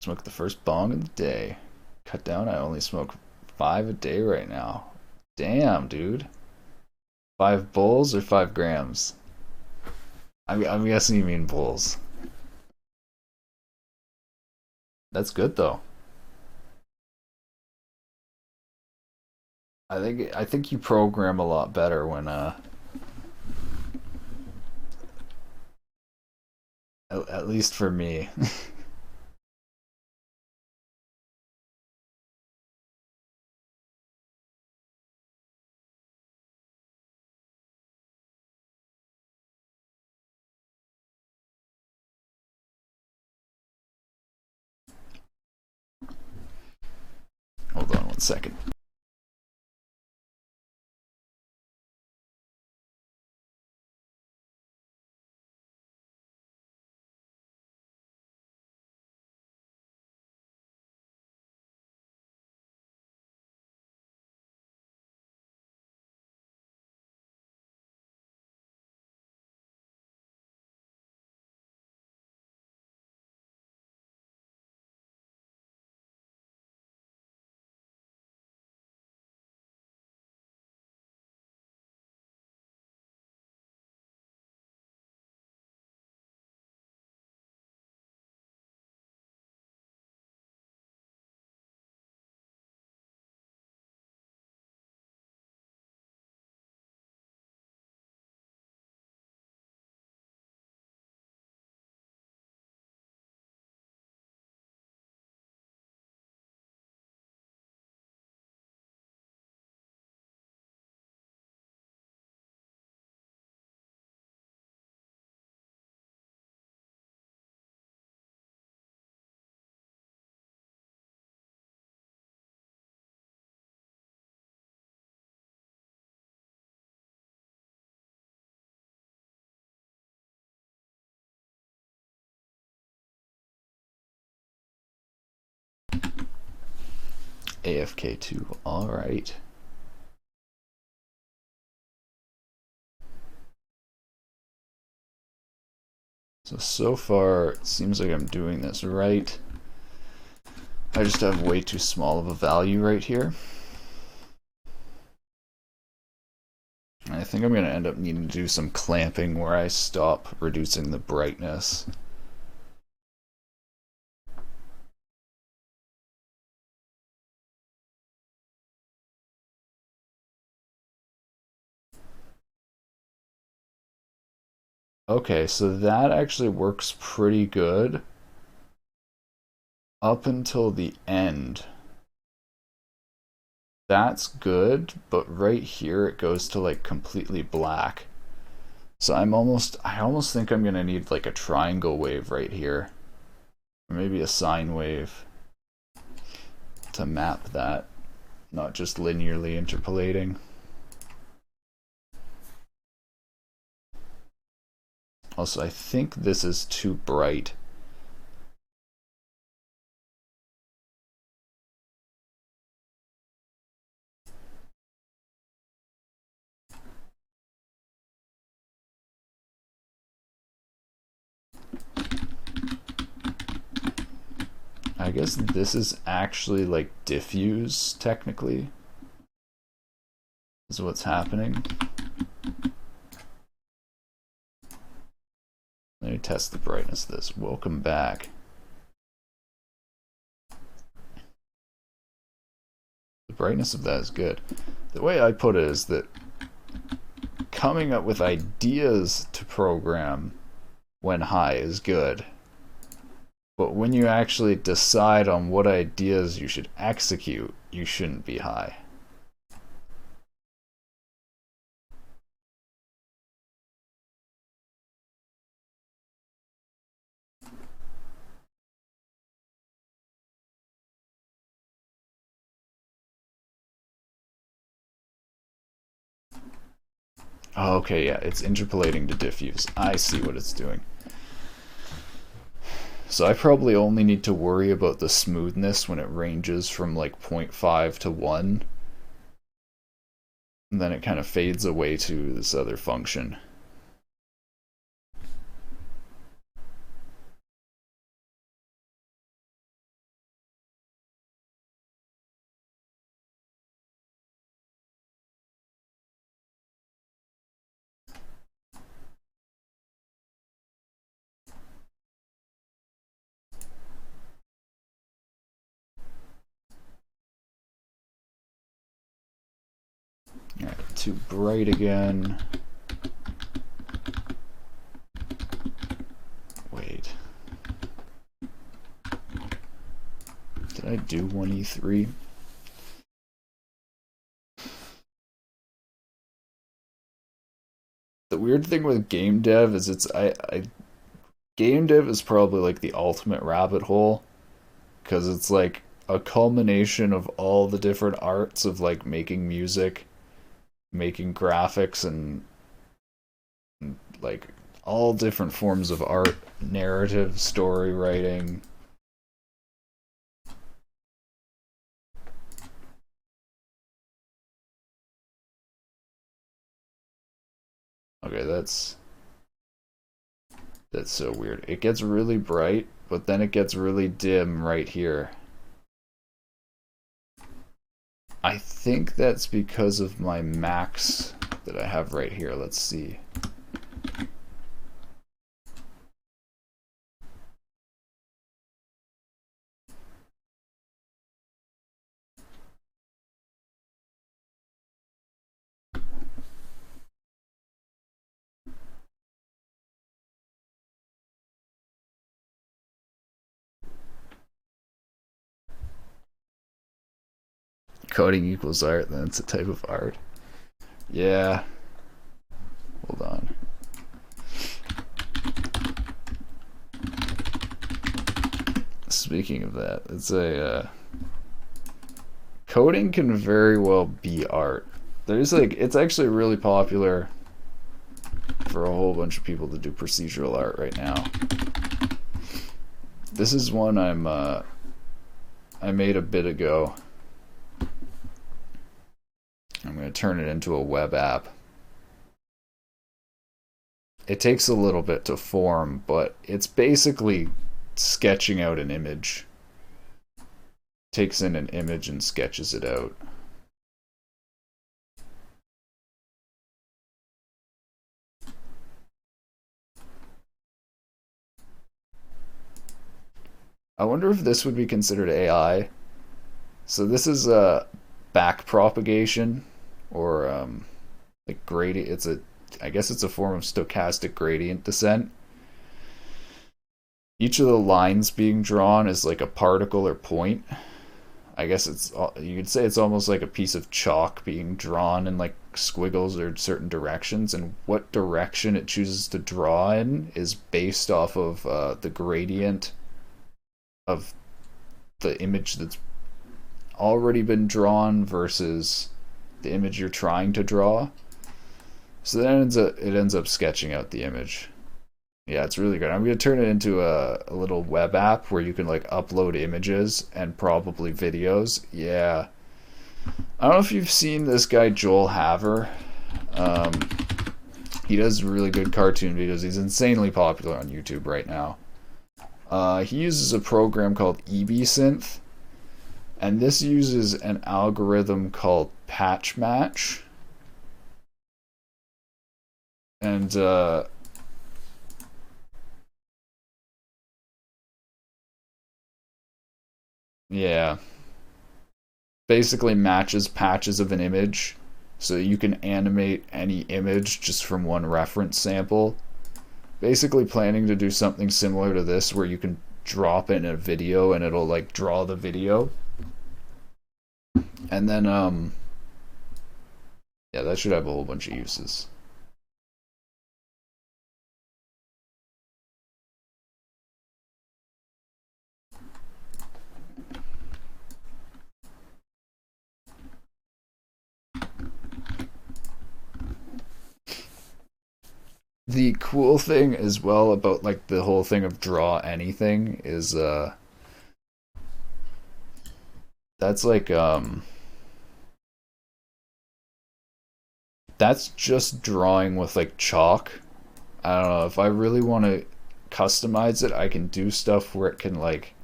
Smoke the first bong of the day. Cut down. I only smoke 5 a day right now. Damn, dude. 5 bowls or 5 grams? I'm guessing you mean bowls. That's good though. I think you program a lot better when at least for me. Hold on one second. AFK2. All right. So far, it seems like I'm doing this right. I just have way too small of a value right here. I think I'm going to end up needing to do some clamping where I stop reducing the brightness. Okay, so that actually works pretty good up until the end. That's good, but right here it goes to like completely black. So I almost think I'm gonna need like a triangle wave right here, or maybe a sine wave to map that, not just linearly interpolating. Also, I think this is too bright. I guess this is actually like diffuse, technically, is what's happening. Let me test the brightness of this. Welcome back. The brightness of that is good. The way I put it is that coming up with ideas to program when high is good. But when you actually decide on what ideas you should execute, you shouldn't be high. Oh, okay, yeah, it's interpolating to diffuse. I see what it's doing. So I probably only need to worry about the smoothness when it ranges from like 0.5 to 1. And then it kind of fades away to this other function. too bright again. Wait. Did I do 1E3? The weird thing with game dev is game dev is probably like the ultimate rabbit hole, because it's like a culmination of all the different arts of like making music, making graphics, and like all different forms of art, narrative, story writing. Okay, that's so weird. It gets really bright, but then it gets really dim right here. I think that's because of my max that I have right here. Let's see. Coding equals art, then it's a type of art. Yeah. Hold on. Speaking of that, it's a coding can very well be art. There's like, it's actually really popular for a whole bunch of people to do procedural art right now. This is one I made a bit ago. I'm going to turn it into a web app. It takes a little bit to form, but it's basically sketching out an image. Takes in an image and sketches it out. I wonder if this would be considered AI. So this is a back propagation, or like gradient. I guess it's a form of stochastic gradient descent. Each of the lines being drawn is like a particle or point. I guess you could say it's almost like a piece of chalk being drawn in like squiggles or certain directions, and what direction it chooses to draw in is based off of the gradient of the image that's already been drawn versus the image you're trying to draw. So then it ends up sketching out the image. Yeah, it's really good. I'm going to turn it into a little web app where you can like upload images and probably videos. Yeah. I don't know if you've seen this guy Joel Haver. He does really good cartoon videos. He's insanely popular on YouTube right now. He uses a program called EBSynth, and this uses an algorithm called patch match. And yeah, basically matches patches of an image, so you can animate any image just from one reference sample. Basically planning to do something similar to this, where you can drop in a video and it'll like draw the video. And then yeah, that should have a whole bunch of uses. The cool thing as well about like the whole thing of draw anything is that's like that's just drawing with like chalk. I don't know, if I really want to customize it, I can do stuff where it can like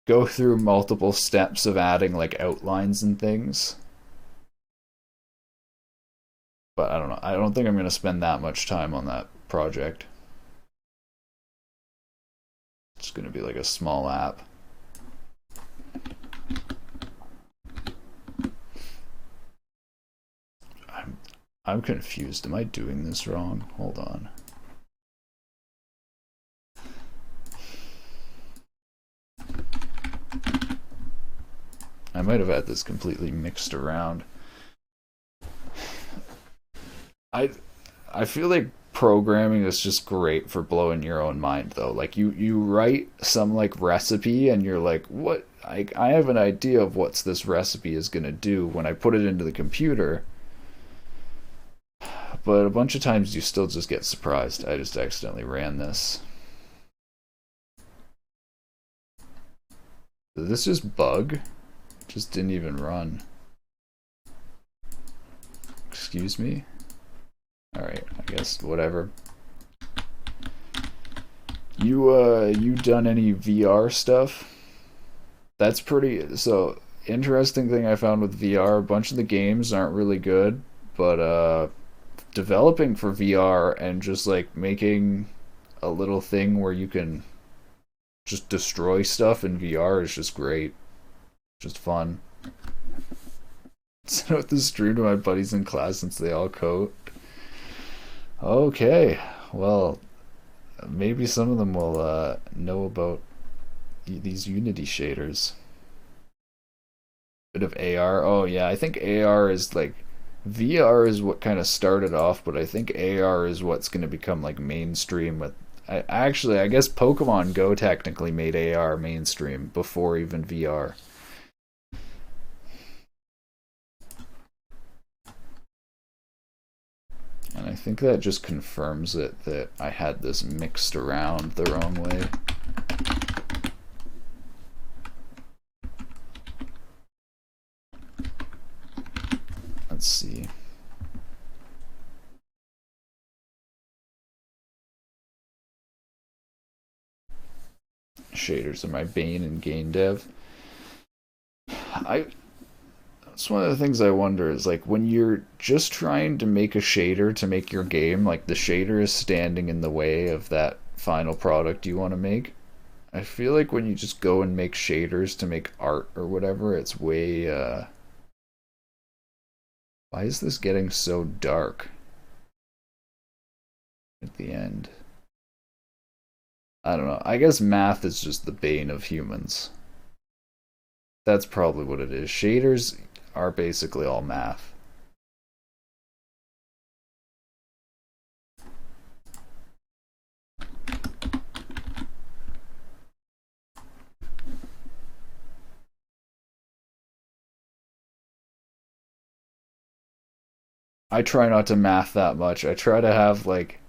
go through multiple steps of adding like outlines and things. But I don't know. I don't think I'm going to spend that much time on that project. It's going to be like a small app. I'm confused. Am I doing this wrong? Hold on. I might have had this completely mixed around. I feel like programming is just great for blowing your own mind though. Like you write some like recipe and you're like, what, I have an idea of what's this recipe is gonna do when I put it into the computer, but a bunch of times you still just get surprised. I just accidentally ran this. Did this just bug? Just didn't even run. Excuse me? Alright, I guess whatever. You done any VR stuff? That's pretty, so interesting thing I found with VR, a bunch of the games aren't really good, but developing for VR and just like making a little thing where you can just destroy stuff in VR is just great. Just fun. Sent out the stream to my buddies in class since they all code. Okay, well, maybe some of them will know about these Unity shaders. Bit of AR. Oh yeah, I think AR is like VR is what kind of started off, but I think AR is what's going to become like mainstream with I guess Pokemon Go technically made AR mainstream before even VR. And I think that just confirms it that I had this mixed around the wrong way. Let's see. Shaders are my bane in game dev. That's one of the things I wonder is like when you're just trying to make a shader to make your game, like the shader is standing in the way of that final product you want to make. I feel like when you just go and make shaders to make art or whatever, it's way why is this getting so dark at the end? I don't know. I guess math is just the bane of humans. That's probably what it is. Shaders are basically all math. I try not to math that much. I try to have like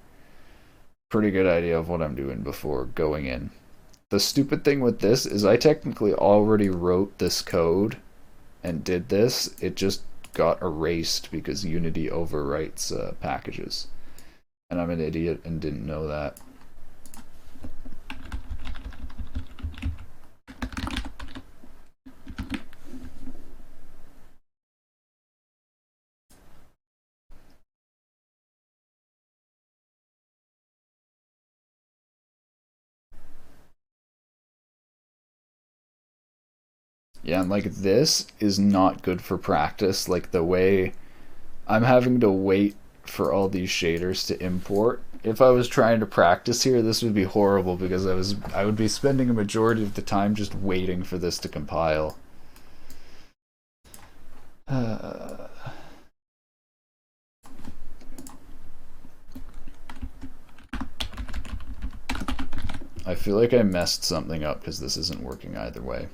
pretty good idea of what I'm doing before going in. The stupid thing with this is I technically already wrote this code and did this. It just got erased because Unity overwrites packages. And I'm an idiot and didn't know that. Yeah, and like this is not good for practice. Like the way I'm having to wait for all these shaders to import. If I was trying to practice here, this would be horrible because I would be spending a majority of the time just waiting for this to compile. I feel like I messed something up because this isn't working either way.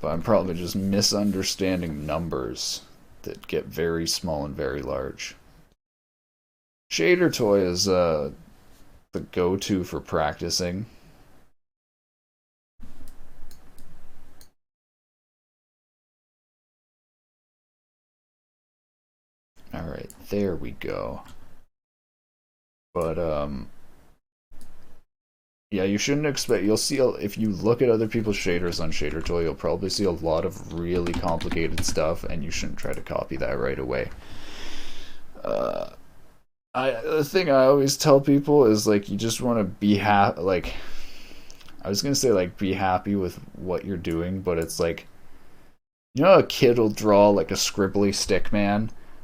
But I'm probably just misunderstanding numbers that get very small and very large. Shader Toy is the go-to for practicing. Alright, there we go. But, yeah, you shouldn't expect, you'll see, if you look at other people's shaders on Shader Toy, you'll probably see a lot of really complicated stuff, and you shouldn't try to copy that right away. The thing I always tell people is, like, you just want to be happy, like, I was gonna say, like, be happy with what you're doing, but it's like, you know, a kid will draw, like, a scribbly stick man?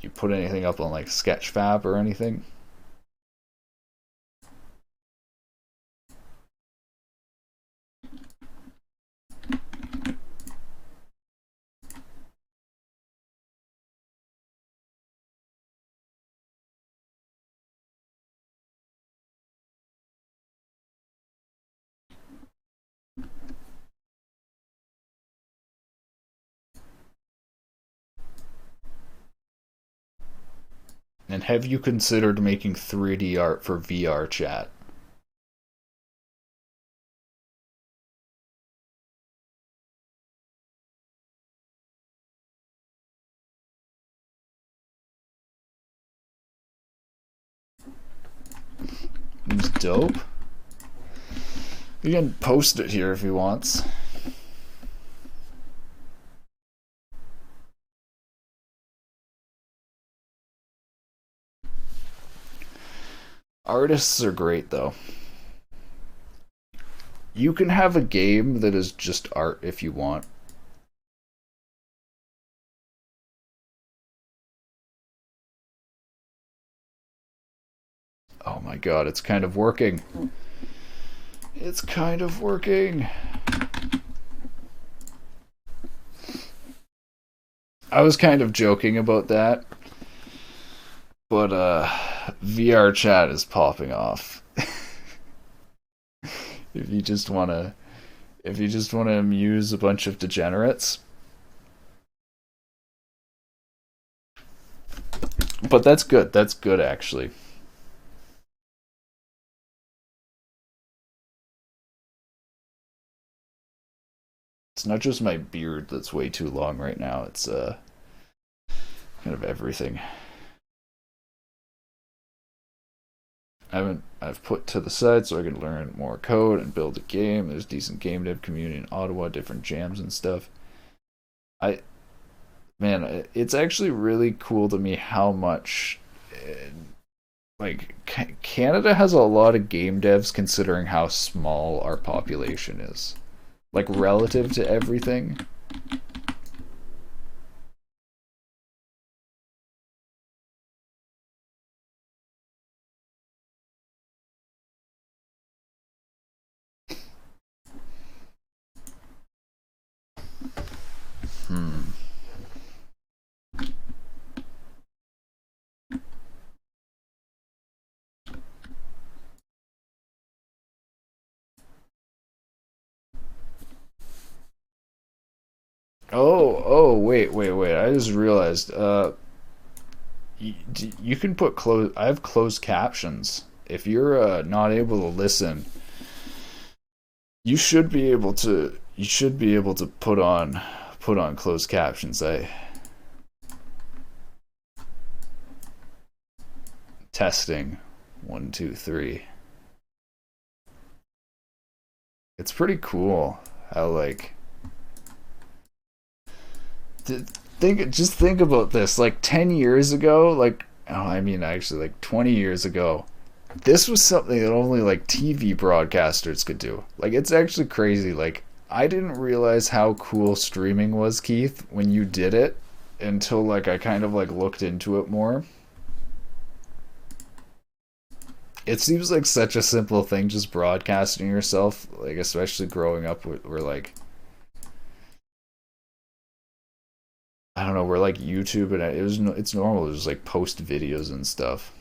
You put anything up on like Sketchfab or anything? And have you considered making 3D art for VR chat? It's dope. You can post it here if he wants. Artists are great though. You can have a game that is just art if you want. Oh my god, it's kind of working. It's kind of working. I was kind of joking about that, but VR chat is popping off. if you just want to if you just want to amuse a bunch of degenerates. But that's good. That's good actually. It's not just my beard that's way too long right now. It's kind of everything. I've put to the side so I can learn more code and build a game. There's decent game dev community in Ottawa, different jams and stuff. I Man, it's actually really cool to me how much like Canada has a lot of game devs considering how small our population is. Like relative to everything. Hmm. Wait. I just realized you can put close I have closed captions. If you're not able to listen, you should be able to put on closed captions. I testing 1 2 3. It's pretty cool how like think about this. Like 10 years ago, like oh, I mean actually like 20 years ago, this was something that only like TV broadcasters could do. Like it's actually crazy. Like I didn't realize how cool streaming was, Keith, when you did it until like I kind of like looked into it more. It seems like such a simple thing just broadcasting yourself, like especially growing up where like I don't know, where like YouTube and it's normal to just like post videos and stuff.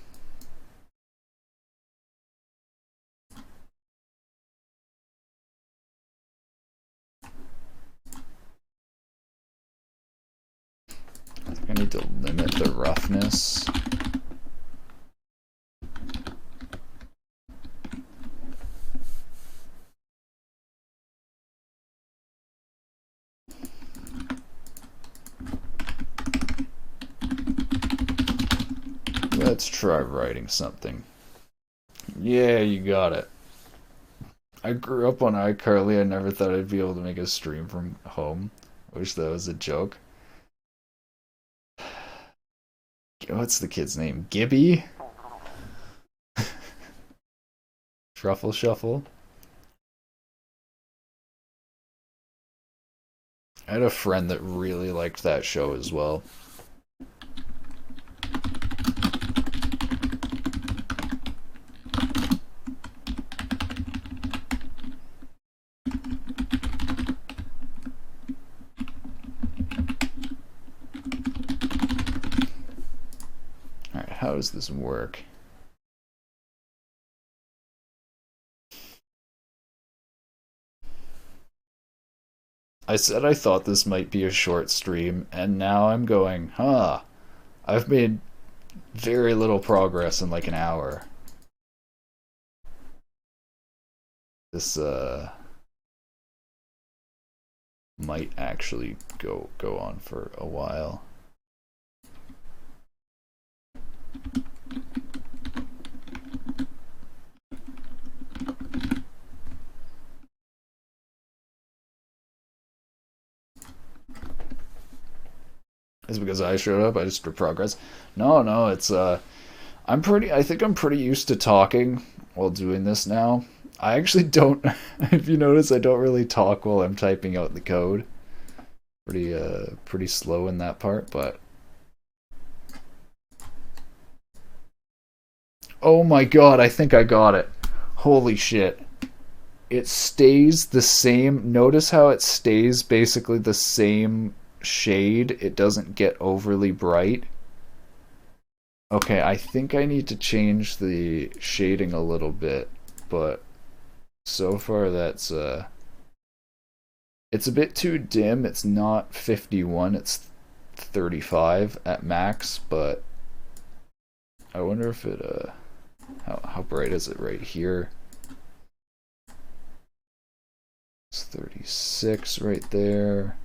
I think I need to limit the roughness. Let's try writing something. Yeah, you got it. I grew up on iCarly. I never thought I'd be able to make a stream from home. I wish that was a joke. What's the kid's name? Gibby? Truffle Shuffle? I had a friend that really liked that show as well. how does this work? I said I thought this might be a short stream, and now I'm going, huh, I've made very little progress in like an hour. This might actually go on for a while. Is it because I showed up? I just did progress. No, it's I think I'm pretty used to talking while doing this now. I actually don't if you notice I don't really talk while I'm typing out the code. Pretty slow in that part, but oh my god, I think I got it. Holy shit. It stays the same. Notice how it stays basically the same shade. It doesn't get overly bright. Okay, I think I need to change the shading a little bit, but so far that's it's a bit too dim. It's not 51, it's 35 at max, but I wonder if it how bright is it right here? It's 36 right there.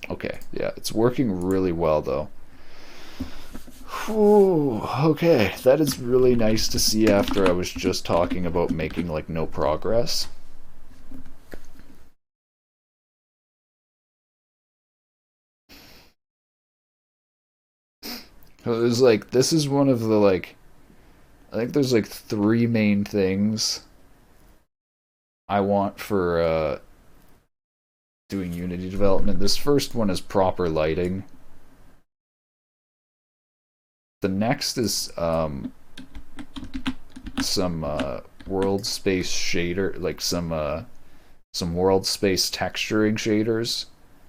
Okay, yeah, it's working really well though. Whew, okay, that is really nice to see after I was just talking about making like no progress. So there's like, this is one of the like, I think there's like three main things I want for doing Unity development. This first one is proper lighting. The next is some world space shader, like some world space texturing shaders,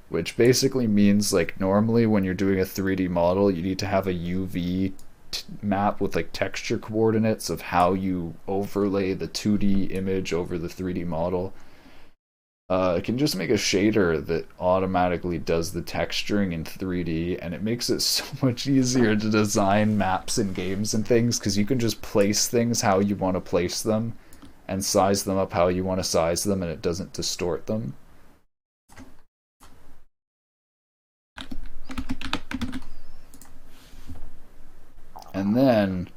which basically means like normally when you're doing a 3D model, you need to have a UV map with like texture coordinates of how you overlay the 2D image over the 3D model. It can just make a shader that automatically does the texturing in 3D, and it makes it so much easier to design maps in games and things because you can just place things how you want to place them and size them up how you want to size them, and it doesn't distort them. And then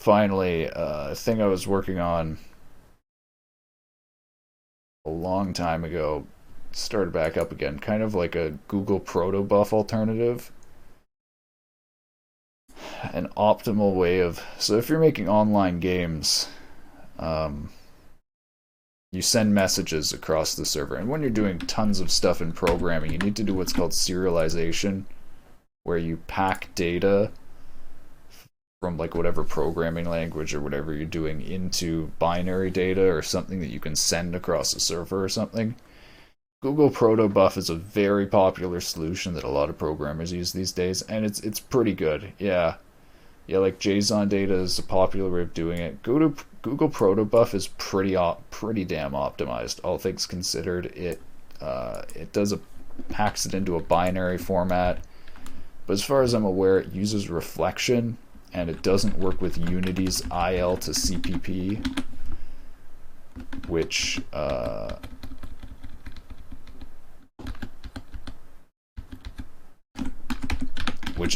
finally, a thing I was working on a long time ago started back up again, kind of like a Google protobuf alternative. An optimal way of, so if you're making online games, you send messages across the server, and when you're doing tons of stuff in programming, you need to do what's called serialization, where you pack data from like whatever programming language or whatever you're doing into binary data or something that you can send across a server or something. Google Protobuf is a very popular solution that a lot of programmers use these days, and it's pretty good. Yeah, like JSON data is a popular way of doing it. Google Protobuf is pretty damn optimized, all things considered. It packs it into a binary format, but as far as I'm aware, it uses reflection, and it doesn't work with Unity's IL to CPP, which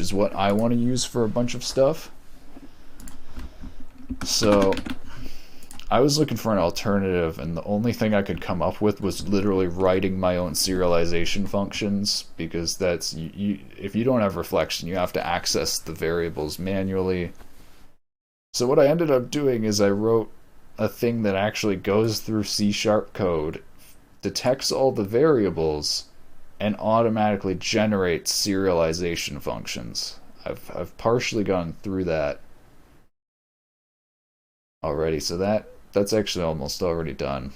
is what I want to use for a bunch of stuff. So I was looking for an alternative, and the only thing I could come up with was literally writing my own serialization functions, because that's if you don't have reflection, you have to access the variables manually. So what I ended up doing is I wrote a thing that actually goes through C# code, detects all the variables, and automatically generates serialization functions. I've partially gone through that already, so that's actually almost already done.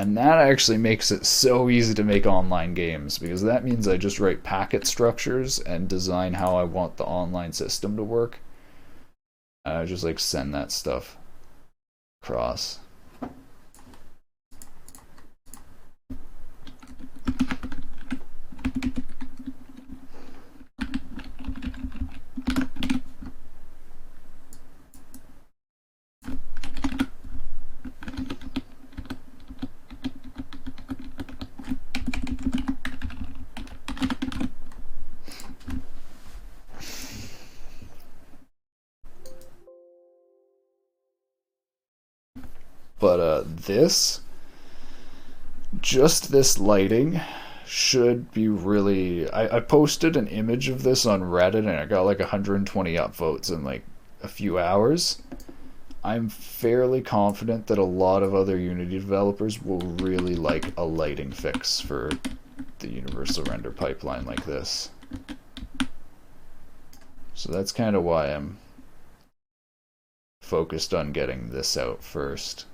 And that actually makes it so easy to make online games, because that means I just write packet structures and design how I want the online system to work. And I just like send that stuff across. But just this lighting should be really... I posted an image of this on Reddit and I got like 120 upvotes in like a few hours. I'm fairly confident that a lot of other Unity developers will really like a lighting fix for the universal render pipeline like this. So that's kind of why I'm focused on getting this out first.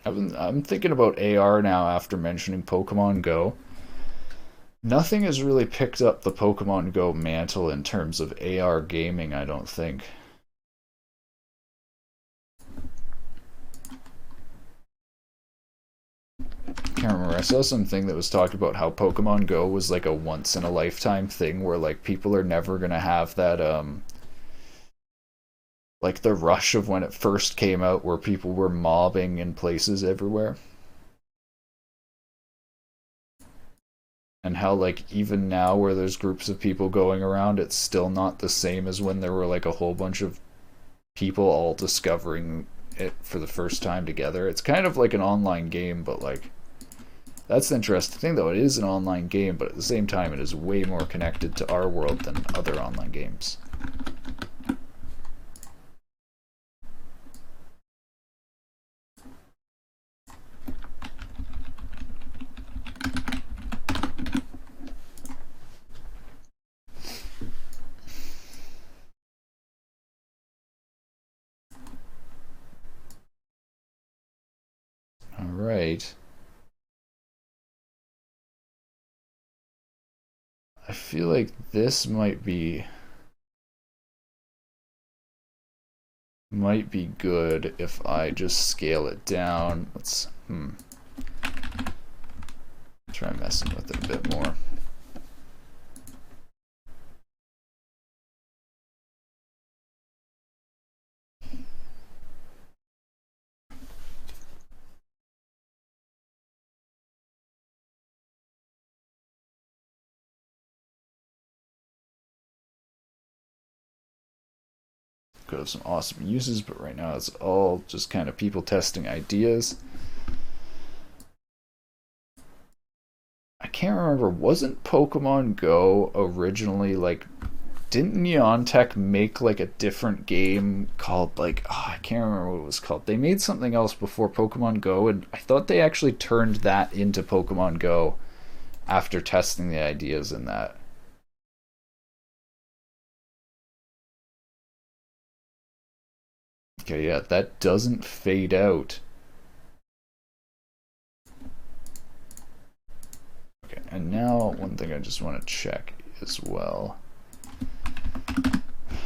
I'm thinking about AR now after mentioning Pokemon Go. Nothing has really picked up the Pokemon Go mantle in terms of AR gaming, I don't think. Can't remember. I saw something that was talking about how Pokemon Go was like a once in a lifetime thing where like people are never gonna have that like the rush of when it first came out where people were mobbing in places everywhere. And how like even now where there's groups of people going around, it's still not the same as when there were like a whole bunch of people all discovering it for the first time together. It's kind of like an online game, but like that's the interesting thing though. It is an online game, but at the same time it is way more connected to our world than other online games. All right. I feel like this might be good if I just scale it down. Let's try messing with it a bit more. Could have some awesome uses, but right now it's all just kind of people testing ideas. I can't remember, wasn't Pokemon Go originally like, didn't Neontech make like a different game called like, I can't remember what it was called. They made something else before Pokemon Go, and I thought they actually turned that into Pokemon Go after testing the ideas in that. Okay, yeah, that doesn't fade out. Okay, and now one thing I just want to check as well.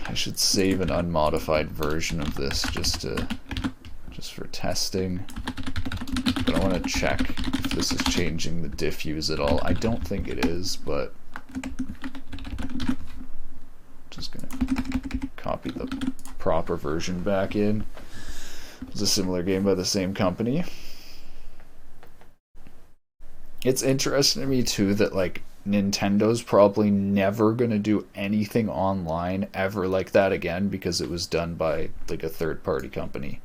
I should save an unmodified version of this just for testing. But I want to check if this is changing the diffuse at all. I don't think it is, but just gonna copy the proper version back in. It's a similar game by the same company. It's interesting to me too that like Nintendo's probably never gonna do anything online ever like that again because it was done by like a third-party company.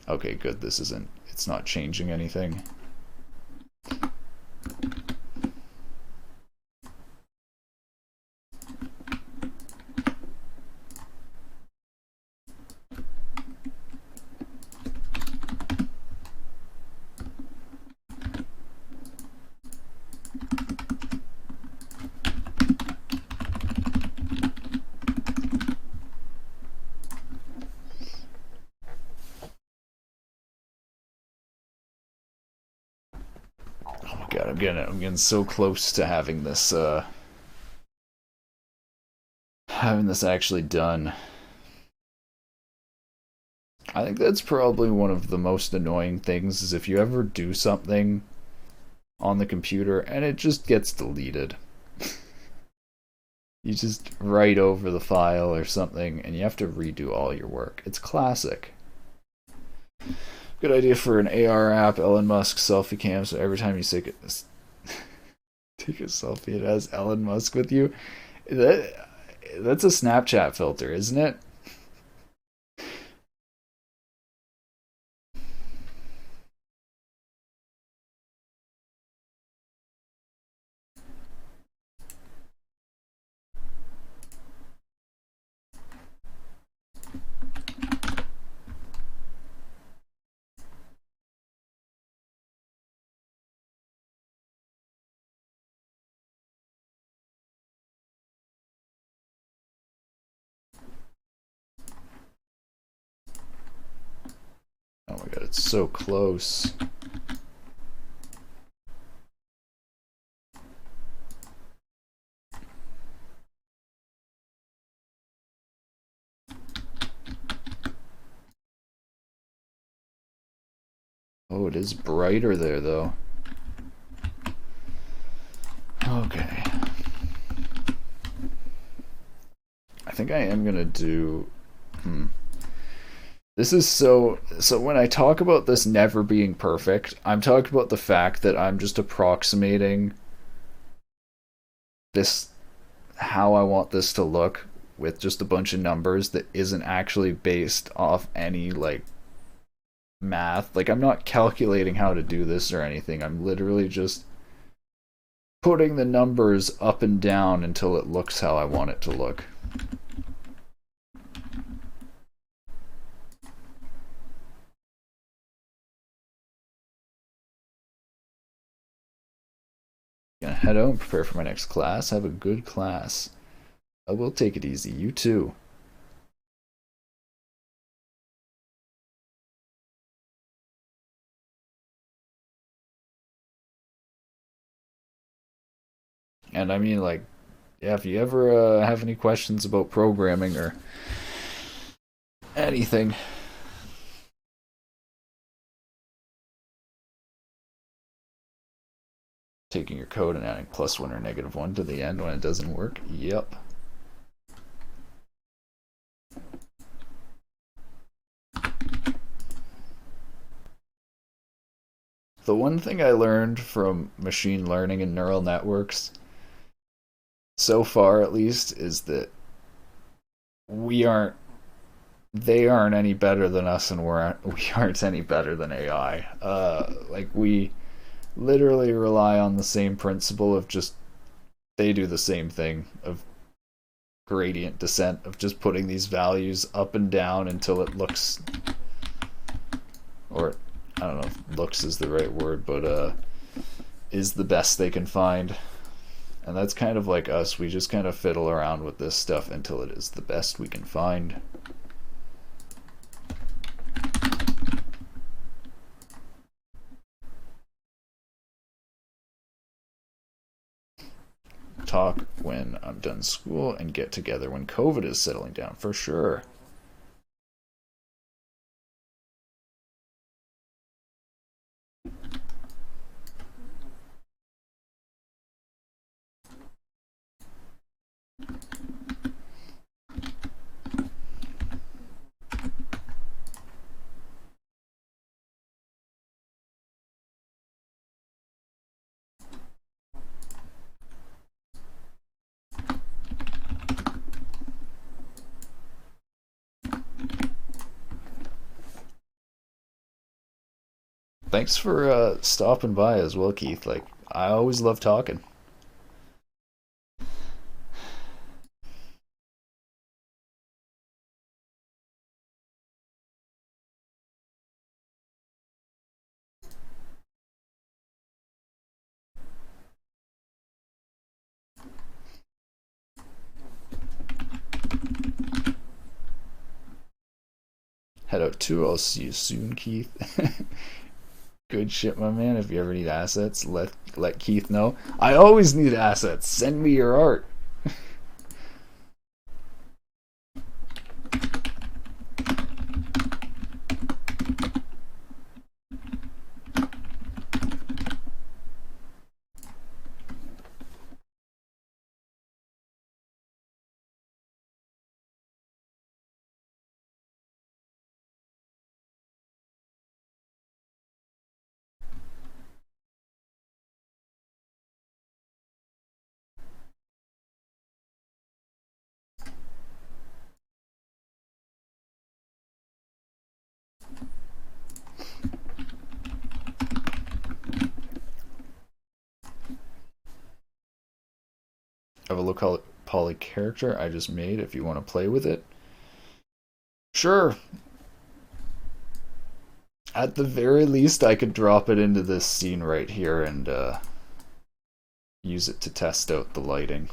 Okay, good. It's not changing anything. God, I'm getting so close to having this actually done. I think that's probably one of the most annoying things is if you ever do something on the computer and it just gets deleted. You just write over the file or something and you have to redo all your work. It's classic. Good idea for an AR app, Elon Musk selfie cam, so every time you take a selfie it has Elon Musk with you. That's a Snapchat filter, isn't it? Oh my god, it's so close. Oh, it is brighter there, though. Okay. I think I am gonna do... This is so when I talk about this never being perfect, I'm talking about the fact that I'm just approximating this, how I want this to look with just a bunch of numbers that isn't actually based off any, like, math. Like, I'm not calculating how to do this or anything. I'm literally just putting the numbers up and down until it looks how I want it to look. Gonna head out and prepare for my next class. Have a good class. I will take it easy. You too. And I mean, like, yeah, if you ever have any questions about programming or anything, taking your code and adding +1 or -1 to the end when it doesn't work. Yep. The one thing I learned from machine learning and neural networks, so far at least, is that they aren't any better than us, and we aren't any better than AI. Like, we literally rely on the same principle of just, they do the same thing of gradient descent, of just putting these values up and down until it looks, or I don't know if looks is the right word, but is the best they can find. And that's kind of like us. We just kind of fiddle around with this stuff until it is the best we can find. Talk when I'm done school and get together when COVID is settling down, for sure. Thanks for stopping by as well, Keith. Like, I always love talking. Head out too. I'll see you soon, Keith. Good shit, my man. If you ever need assets, let Keith know. I always need assets. Send me your art. I have a low poly character I just made if you want to play with it. Sure. At the very least, I could drop it into this scene right here and use it to test out the lighting.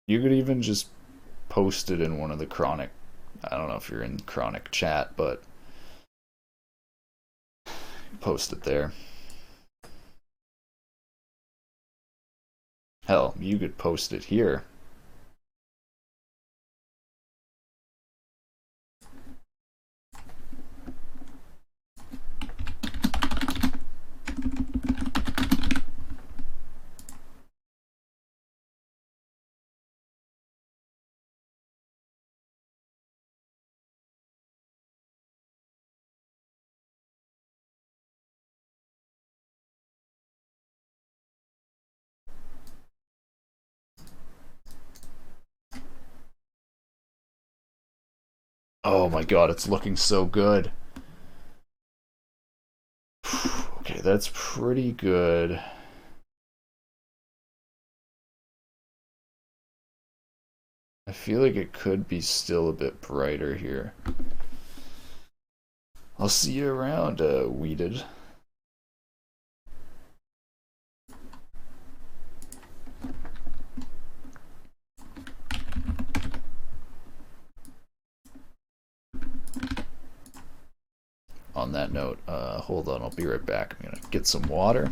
You could even just post it in one of the chronic. I don't know if you're in chronic chat, but post it there. Hell, you could post it here. Oh my god, it's looking so good. Okay, that's pretty good. I feel like it could be still a bit brighter here. I'll see you around, Weeded. On that note, hold on, I'll be right back. I'm gonna get some water.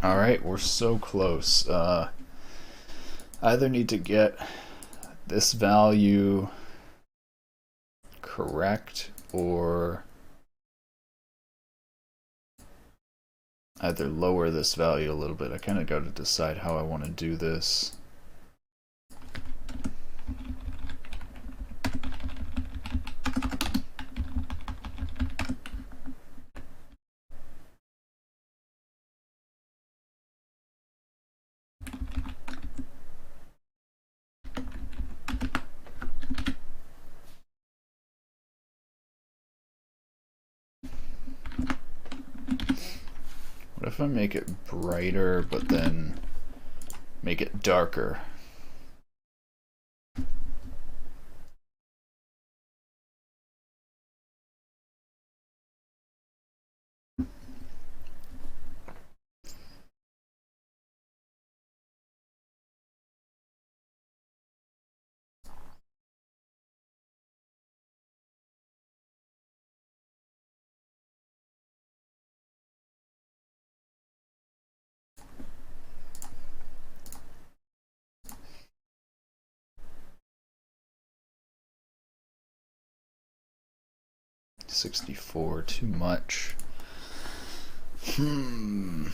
All right, we're so close. Either need to get this value correct or either lower this value a little bit. I kind of got to decide how I want to do this. What if I make it brighter, but then make it darker? $64, too much. I'm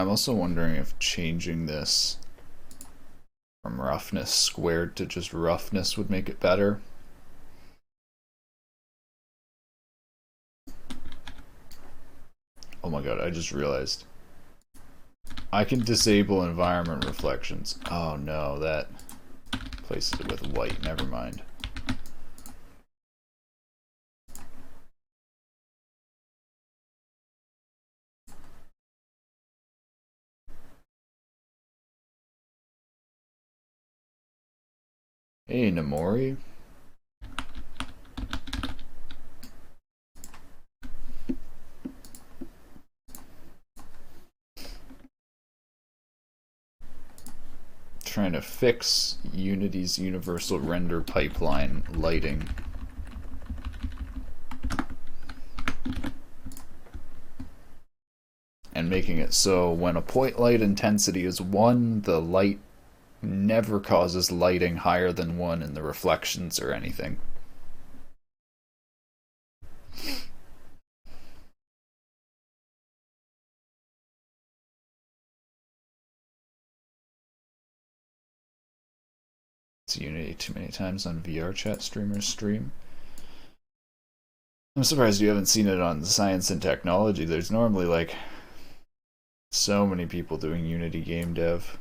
also wondering if changing this from roughness squared to just roughness would make it better. Oh my god, I just realized. I can disable environment reflections. Oh no, that places it with white, never mind. Hey, Namori. Trying to fix Unity's universal render pipeline lighting. And making it so when a point light intensity is 1, the light never causes lighting higher than 1 in the reflections or anything. It's Unity too many times on VR chat streamers stream. I'm surprised you haven't seen it on Science and Technology. There's normally like so many people doing Unity game dev.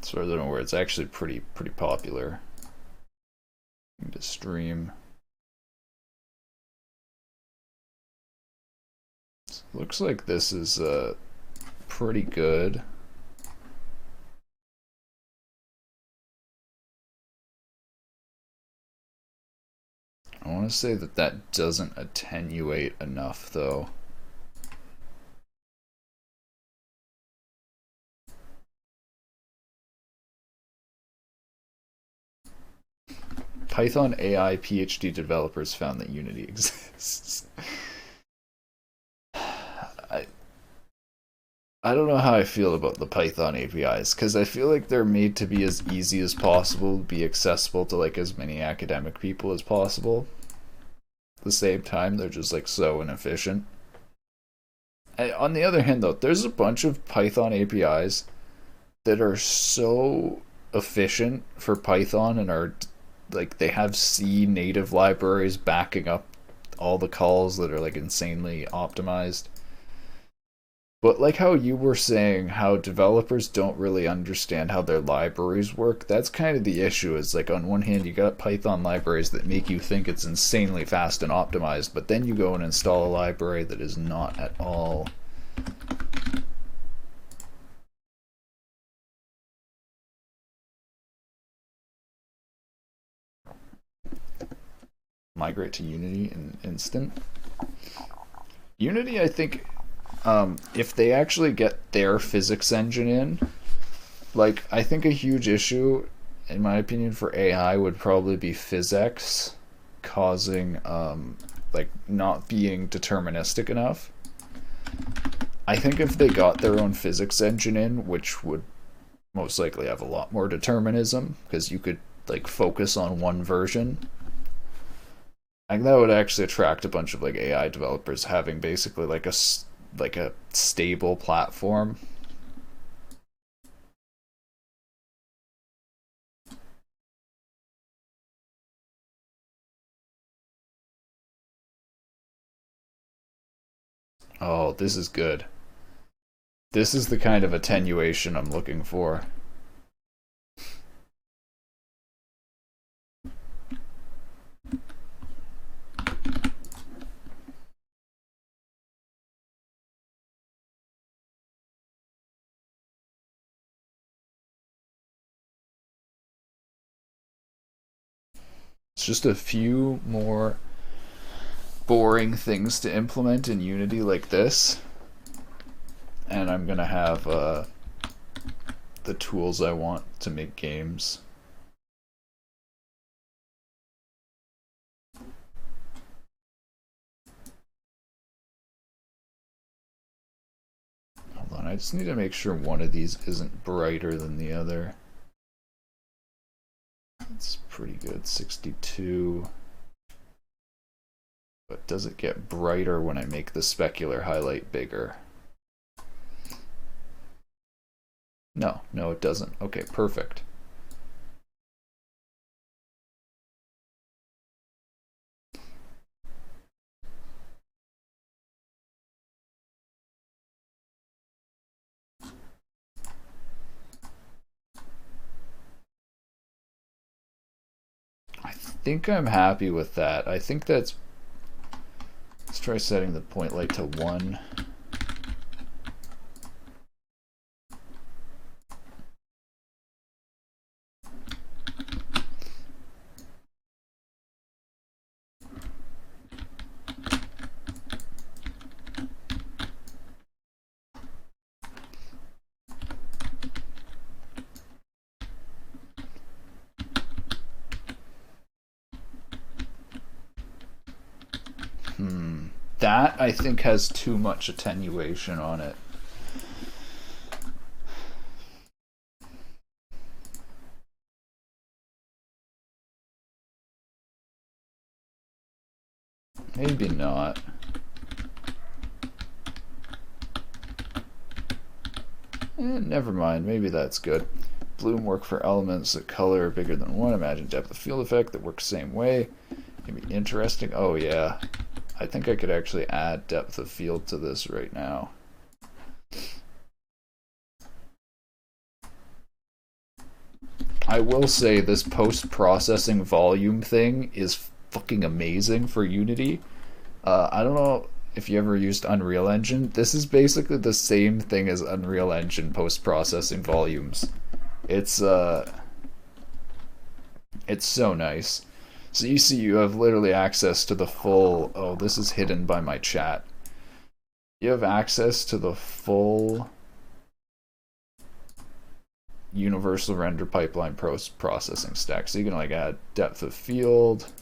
As far as I know, where it's actually pretty popular to stream. Looks like this is pretty good. I want to say that that doesn't attenuate enough though. Python AI PhD developers found that Unity exists. I don't know how I feel about the Python APIs, because I feel like they're made to be as easy as possible, be accessible to like as many academic people as possible. At the same time, they're just like so inefficient. On the other hand though, there's a bunch of Python APIs that are so efficient for Python and are like they have C native libraries backing up all the calls that are like insanely optimized. But like how you were saying how developers don't really understand how their libraries work, that's kind of the issue. Is like on one hand you got Python libraries that make you think it's insanely fast and optimized, but then you go and install a library that is not at all. migrate to Unity in instant. Unity, I think, if they actually get their physics engine in, like, I think a huge issue, in my opinion, for AI would probably be physics causing, like, not being deterministic enough. I think if they got their own physics engine in, which would most likely have a lot more determinism, because you could, like, focus on one version, I think that would actually attract a bunch of, like, AI developers having basically like a stable platform. Oh, this is good. This is the kind of attenuation I'm looking for. It's just a few more boring things to implement in Unity like this, and I'm gonna have the tools I want to make games. Hold on, I just need to make sure one of these isn't brighter than the other. That's pretty good, 62. But does it get brighter when I make the specular highlight bigger? No, it doesn't. Okay, perfect. I think I'm happy with that. I think that's... Let's try setting the point light to 1. That, I think, has too much attenuation on it. Maybe not. Never mind, maybe that's good. Bloom work for elements that color are bigger than 1. Imagine depth of field effect that works the same way. Can be interesting. Oh yeah. I think I could actually add depth of field to this right now. I will say this post-processing volume thing is fucking amazing for Unity. I don't know if you ever used Unreal Engine. This is basically the same thing as Unreal Engine post-processing volumes. It's so nice. So you see you have literally access to the full... Oh, this is hidden by my chat. You have access to the full universal render pipeline processing stack. So you can like add depth of field.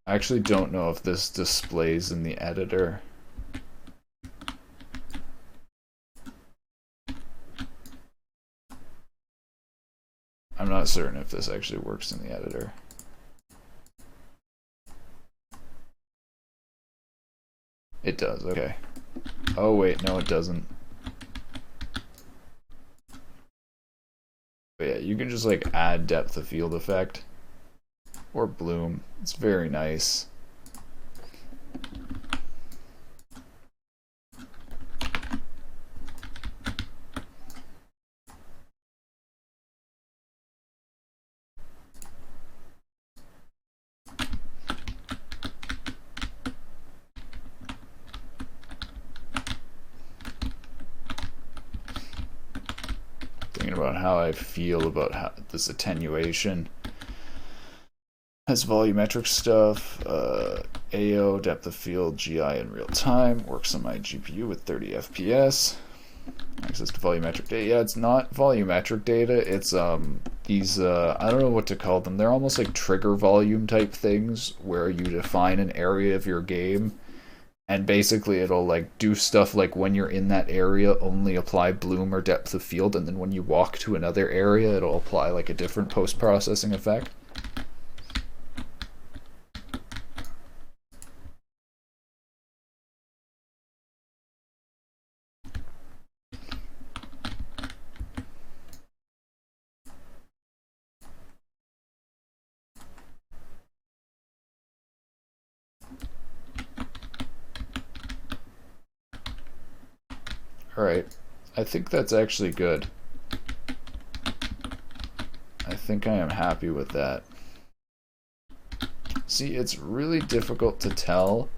I actually don't know if this displays in the editor. I'm not certain if this actually works in the editor. It does, okay. Oh wait, no it doesn't. But yeah, you can just like add depth of field effect or bloom. It's very nice. Thinking about how I feel about this attenuation. Has volumetric stuff, AO, depth of field, GI in real time, works on my GPU with 30 FPS. Access to volumetric data. Yeah, it's not volumetric data, it's these, I don't know what to call them. They're almost like trigger volume type things where you define an area of your game and basically it'll like do stuff like when you're in that area only apply bloom or depth of field, and then when you walk to another area it'll apply like a different post-processing effect. Alright, I think that's actually good. I think I am happy with that. See, it's really difficult to tell.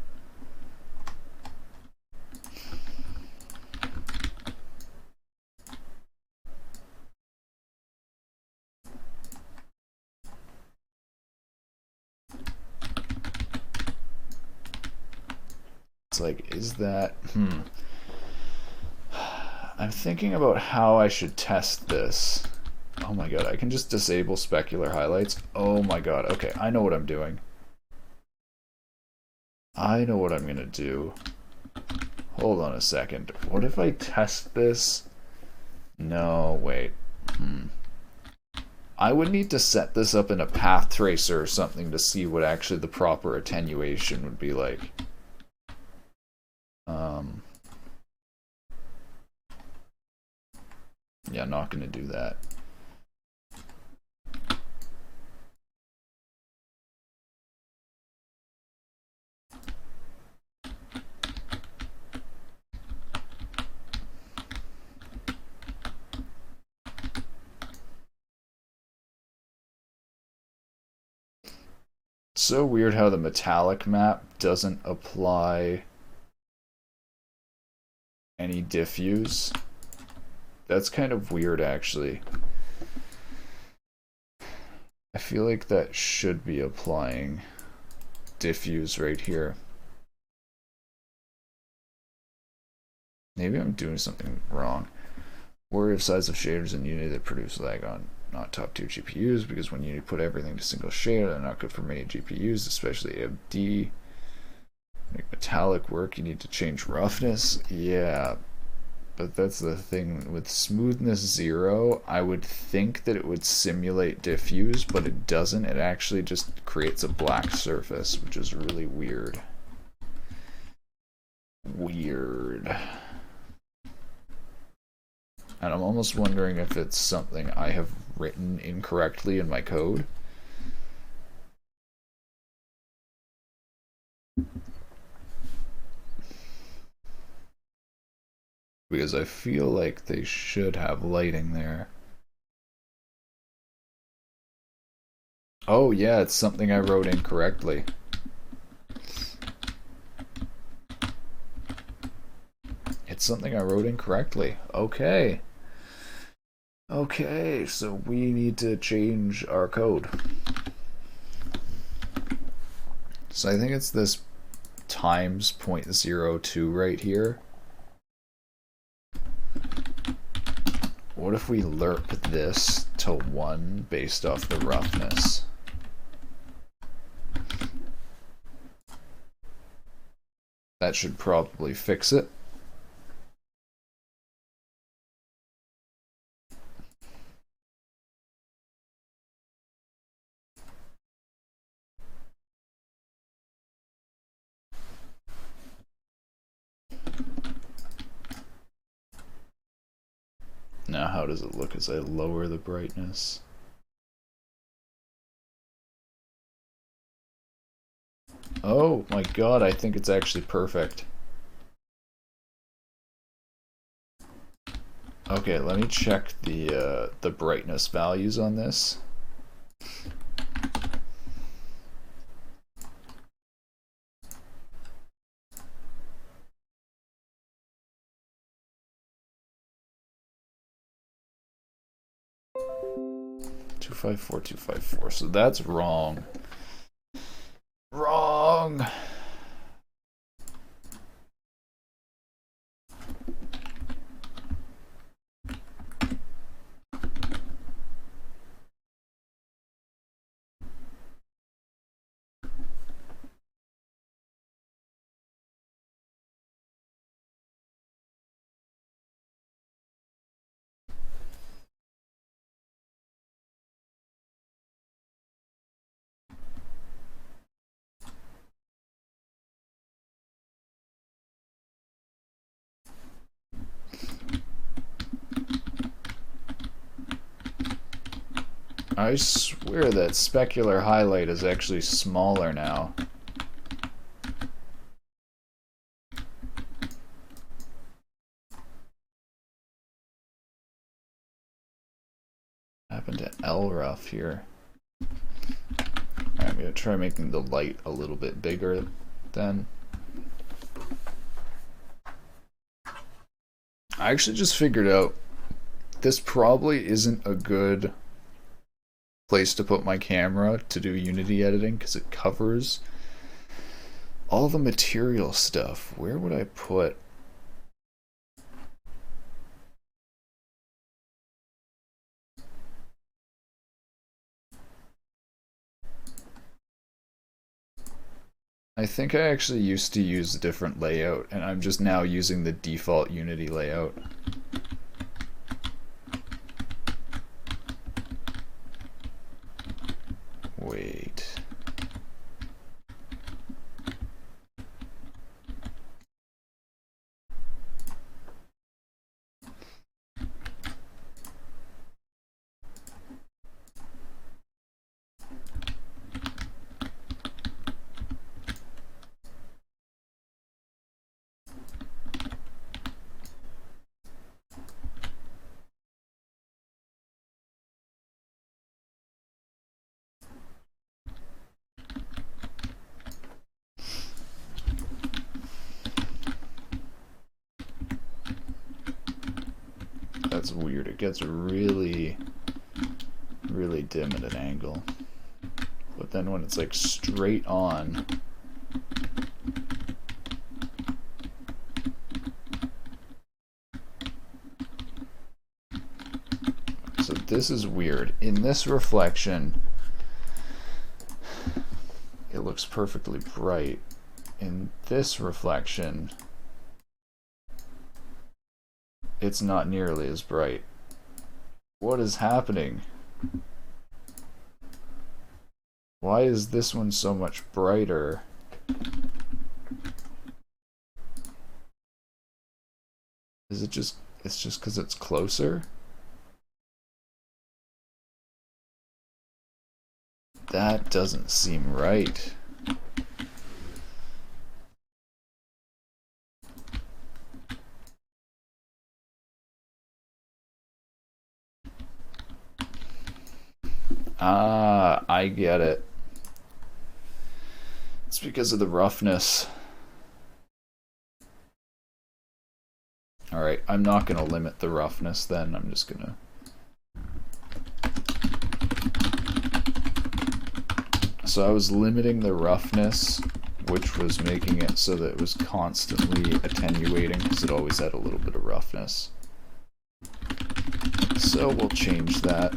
It's like, is that... I'm thinking about how I should test this. Oh my god, I can just disable specular highlights. Oh my god, okay, I know what I'm doing. I know what I'm gonna do. Hold on a second. What if I test this? No, wait. I would need to set this up in a path tracer or something to see what actually the proper attenuation would be like. Yeah, not gonna do that. It's so weird how the metallic map doesn't apply any diffuse. That's kind of weird, actually. I feel like that should be applying diffuse right here. Maybe I'm doing something wrong. Worry of size of shaders in Unity that produce lag on not top tier GPUs, because when you put everything to single shader, they're not good for many GPUs, especially AMD. Make metallic work, you need to change roughness. Yeah, but that's the thing. With smoothness 0, I would think that it would simulate diffuse, but it doesn't. It actually just creates a black surface, which is really weird. Weird. And I'm almost wondering if it's something I have written incorrectly in my code. Because I feel like they should have lighting there. Oh yeah, it's something I wrote incorrectly. It's something I wrote incorrectly. Okay. Okay, so we need to change our code. So I think it's this times 0.02 right here. What if we lerp this to 1 based off the roughness? That should probably fix it. Now how does it look as I lower the brightness? Oh my god, I think it's actually perfect. Okay, let me check the brightness values on this. Two five four, so that's wrong. Wrong! I swear that specular highlight is actually smaller now. What happened to LRough here? Alright, I'm gonna try making the light a little bit bigger then. I actually just figured out this probably isn't a good place to put my camera to do Unity editing because it covers all the material stuff. Where would I put? I think I actually used to use a different layout, and I'm just now using the default Unity layout. Wait. That's weird. It gets really, really dim at an angle. But then when it's like straight on, so this is weird. In this reflection, it looks perfectly bright. In this reflection, it's not nearly as bright. What is happening? Why is this one so much brighter? Is it just, it's just because it's closer? That doesn't seem right. Ah, I get it. It's because of the roughness. Alright, I'm not going to limit the roughness then. I'm just going to... So I was limiting the roughness, which was making it so that it was constantly attenuating because it always had a little bit of roughness. So we'll change that.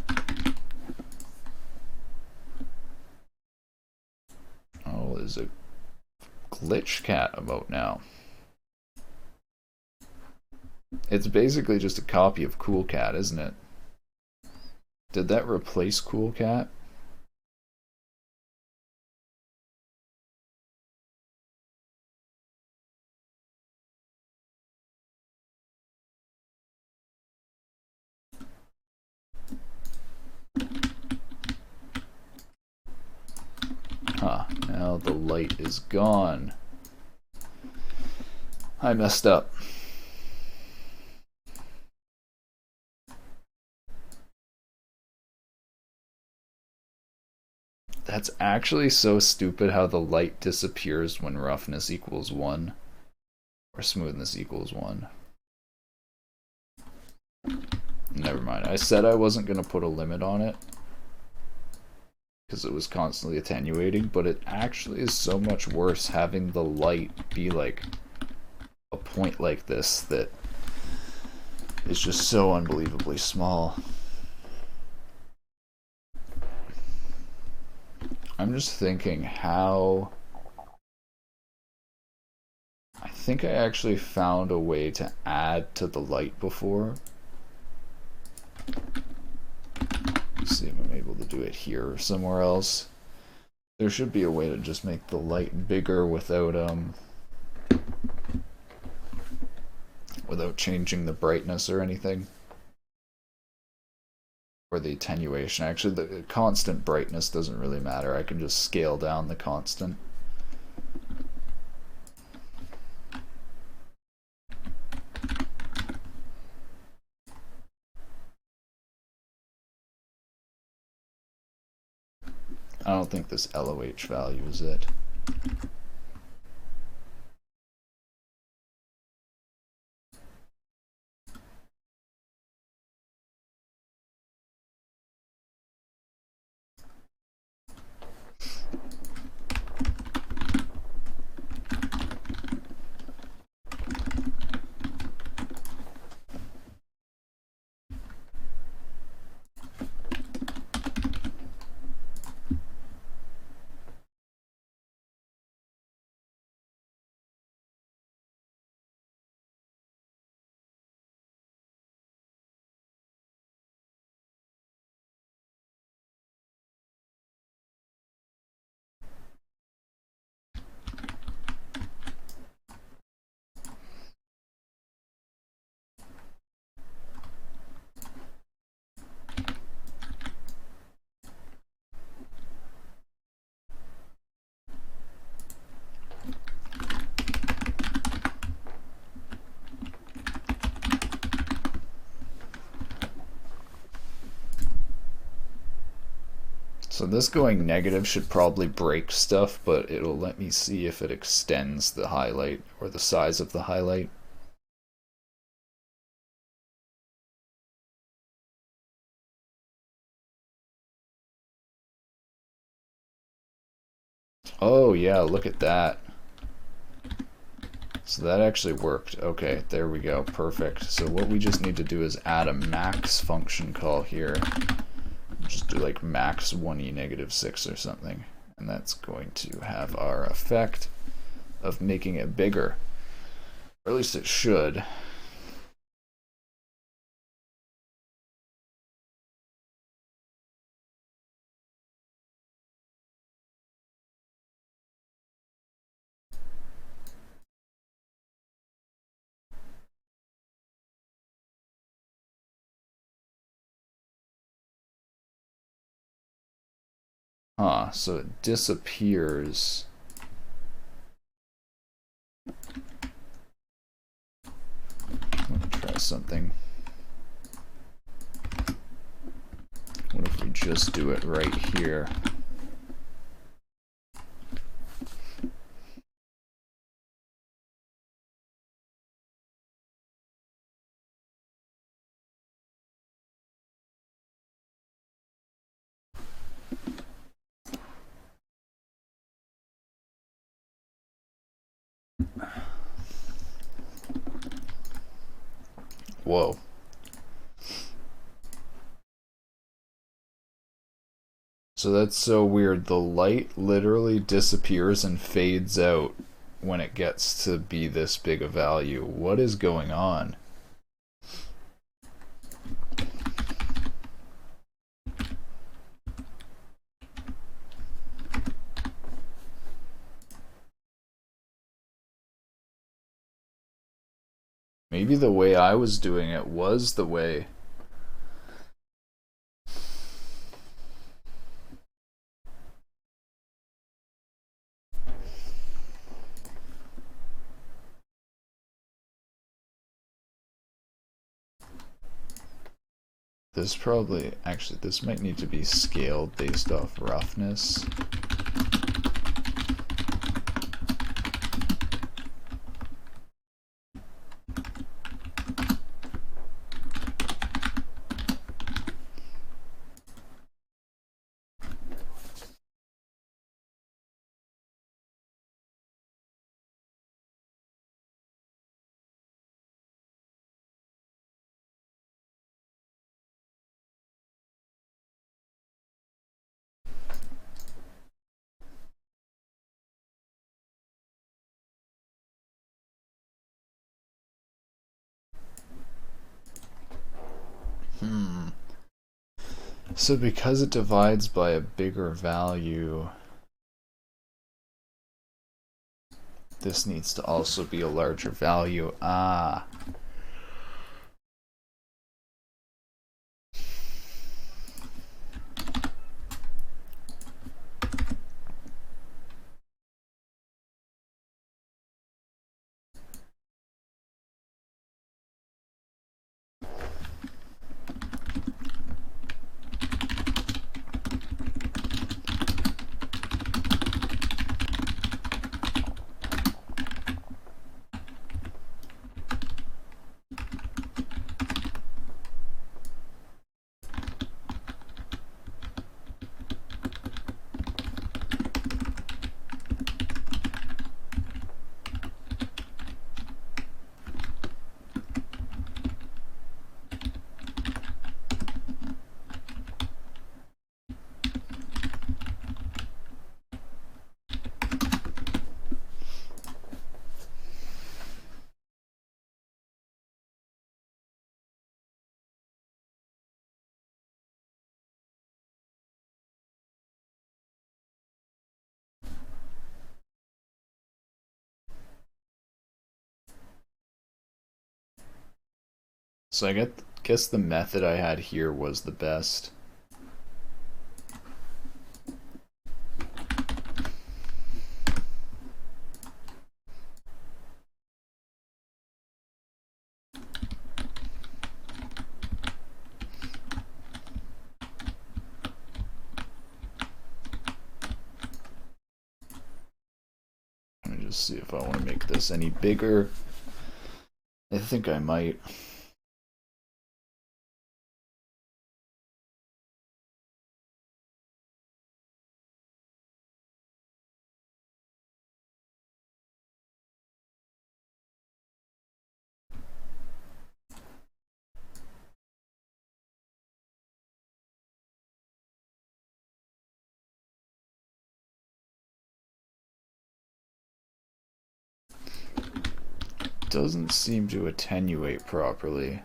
Oh, there's a glitch cat about now. It's basically just a copy of Cool Cat, isn't it? Did that replace Cool Cat? Huh, now the light is gone. I messed up. That's actually so stupid how the light disappears when roughness equals 1. Or smoothness equals 1. Never mind. I said I wasn't going to put a limit on it. because it was constantly attenuating, but it actually is so much worse having the light be like a point like this that is just so unbelievably small. I'm just thinking how... I think I actually found a way to add to the light before. Let's see if I'm able to do it here or somewhere else. There should be a way to just make the light bigger without changing the brightness or anything. Or the attenuation. Actually, the constant brightness doesn't really matter. I can just scale down the constant. I don't think this LOH value is it. So this going negative should probably break stuff, but it'll let me see if it extends the highlight or the size of the highlight. Oh yeah, look at that. So that actually worked. Okay, there we go. Perfect. So what we just need to do is add a max function call here. Just do like max 1e negative 6 or something. And that's going to have our effect of making it bigger. Or at least it should. So it disappears. Let me try something. What if we just do it right here? Whoa. So that's so weird. The light literally disappears and fades out when it gets to be this big a value. What is going on? Maybe the way I was doing it was the way. This probably, actually, this might need to be scaled based off roughness. So because it divides by a bigger value, this needs to also be a larger value. Ah. So I guess the method I had here was the best. Let me just see if I want to make this any bigger. I think I might. Doesn't seem to attenuate properly.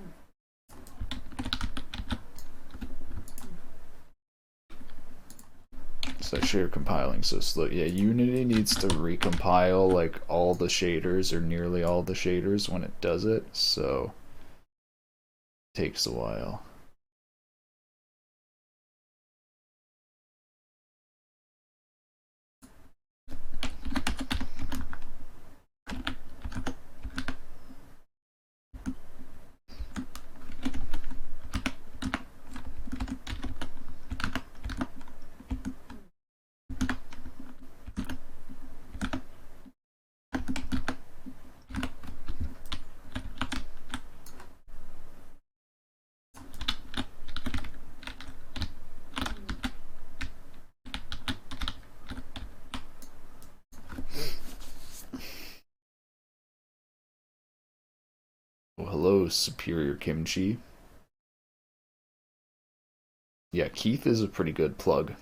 So share compiling so slow. Yeah, Unity needs to recompile like all the shaders or nearly all the shaders when it does it, so it takes a while. Oh, hello, Superior Kimchi. Yeah, Keith is a pretty good plug.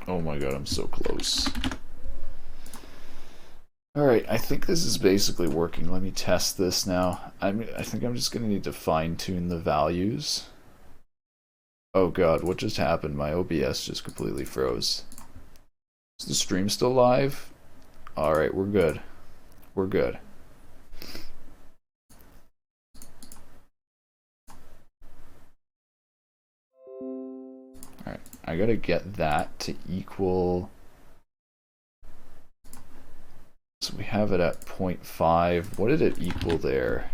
Oh my god, I'm so close. Alright, I think this is basically working. Let me test this now. I think I'm just going to need to fine-tune the values. Oh god, what just happened? My OBS just completely froze. Is the stream still live? Alright, we're good. We're good. Alright, I gotta get that to equal... So we have it at 0.5. What did it equal there?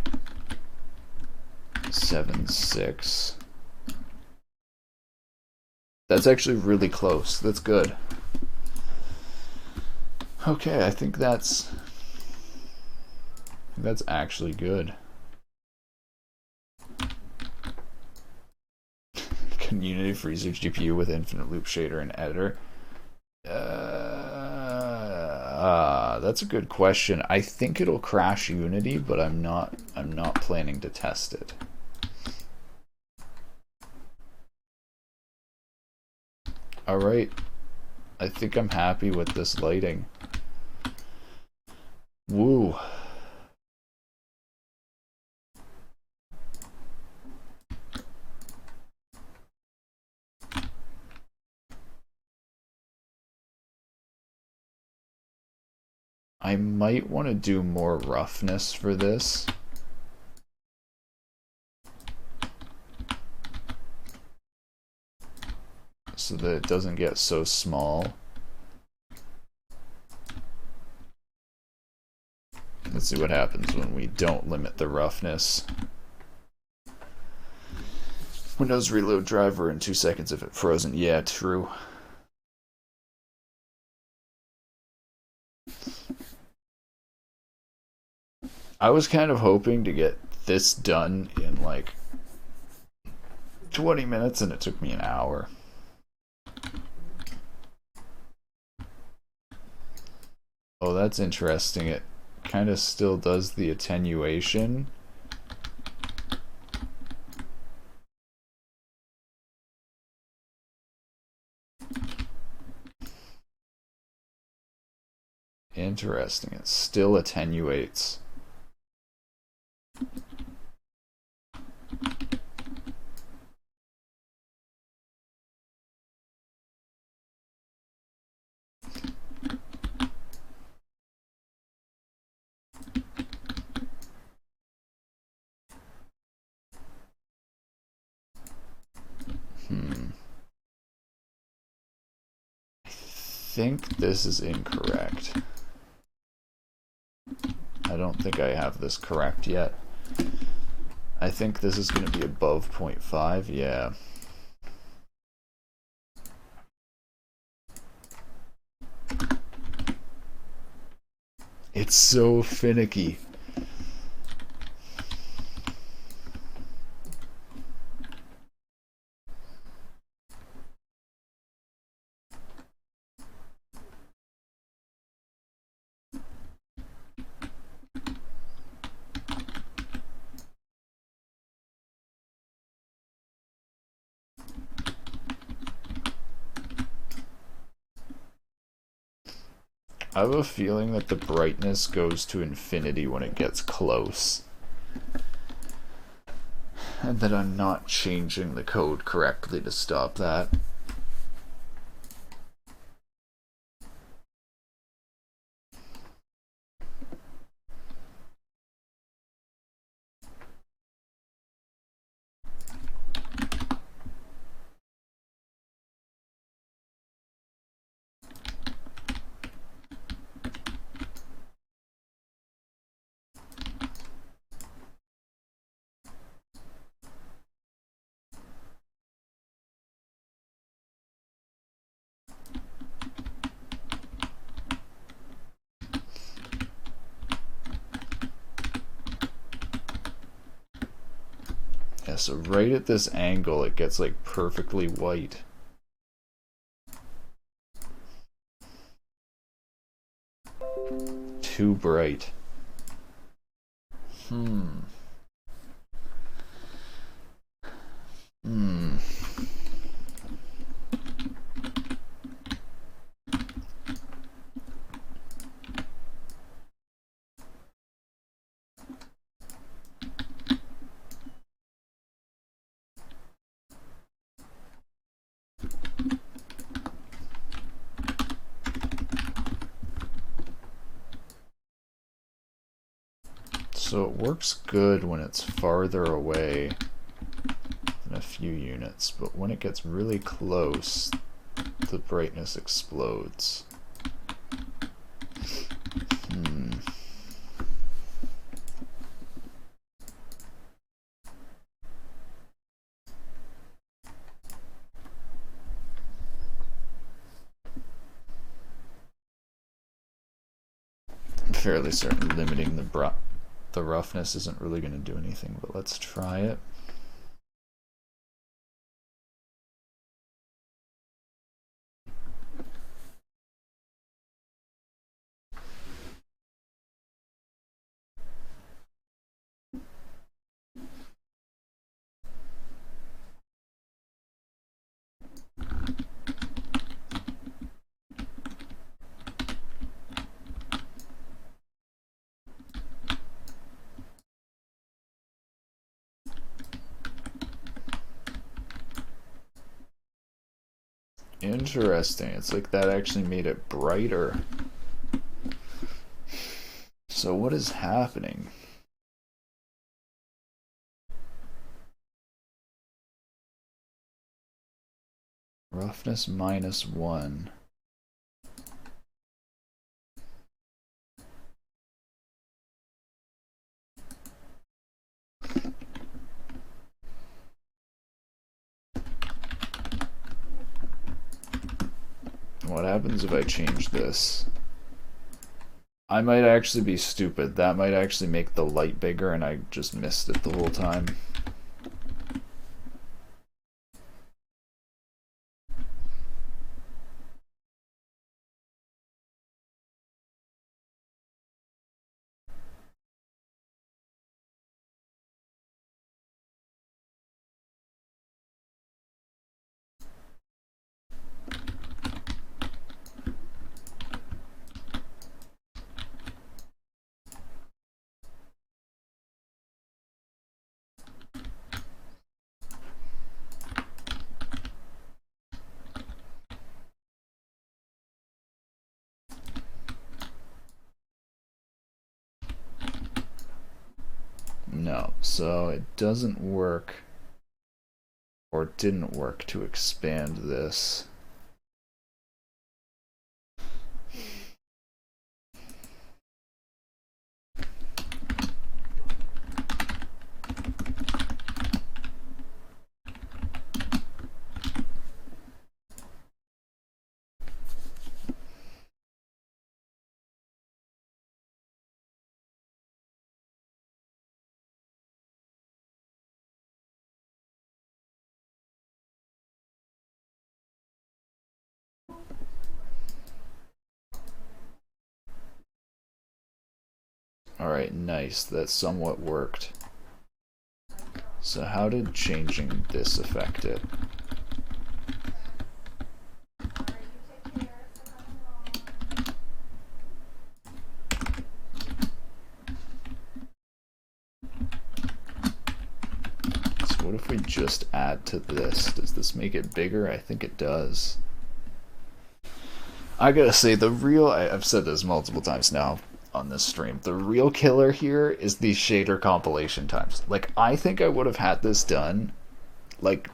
7.6. That's actually really close. That's good. Okay, I think that's actually good. Can Unity freeze your GPU with infinite loop shader and editor? That's a good question. I think it'll crash Unity, but I'm not planning to test it. Alright, I think I'm happy with this lighting. Woo. I might want to do more roughness for this. So that it doesn't get so small. Let's see what happens when we don't limit the roughness. Windows reload driver in 2 seconds if it frozen. Yeah, true. I was kind of hoping to get this done in like 20 minutes and it took me an hour. Oh, that's interesting. It kind of still does the attenuation. Interesting. It still attenuates. I think this is incorrect. I don't think I have this correct yet. I think this is going to be above 0.5, yeah. It's so finicky. I have a feeling that the brightness goes to infinity when it gets close. And that I'm not changing the code correctly to stop that. Yeah, so right at this angle it gets like perfectly white. Too bright. Hmm. So it works good when it's farther away than a few units, but when it gets really close, the brightness explodes. I'm fairly certain limiting the roughness isn't really going to do anything, but let's try it. Interesting. It's like that actually made it brighter. So what is happening? Roughness -1. What happens if I change this? I might actually be stupid. That might actually make the light bigger and I just missed it the whole time. No, so it doesn't work, or didn't work, to expand this. Alright, nice. That somewhat worked. So how did changing this affect it? So what if we just add to this? Does this make it bigger? I think it does. I gotta say, the real... I've said this multiple times now on this stream. The real killer here is these shader compilation times. Like, I think I would have had this done, like,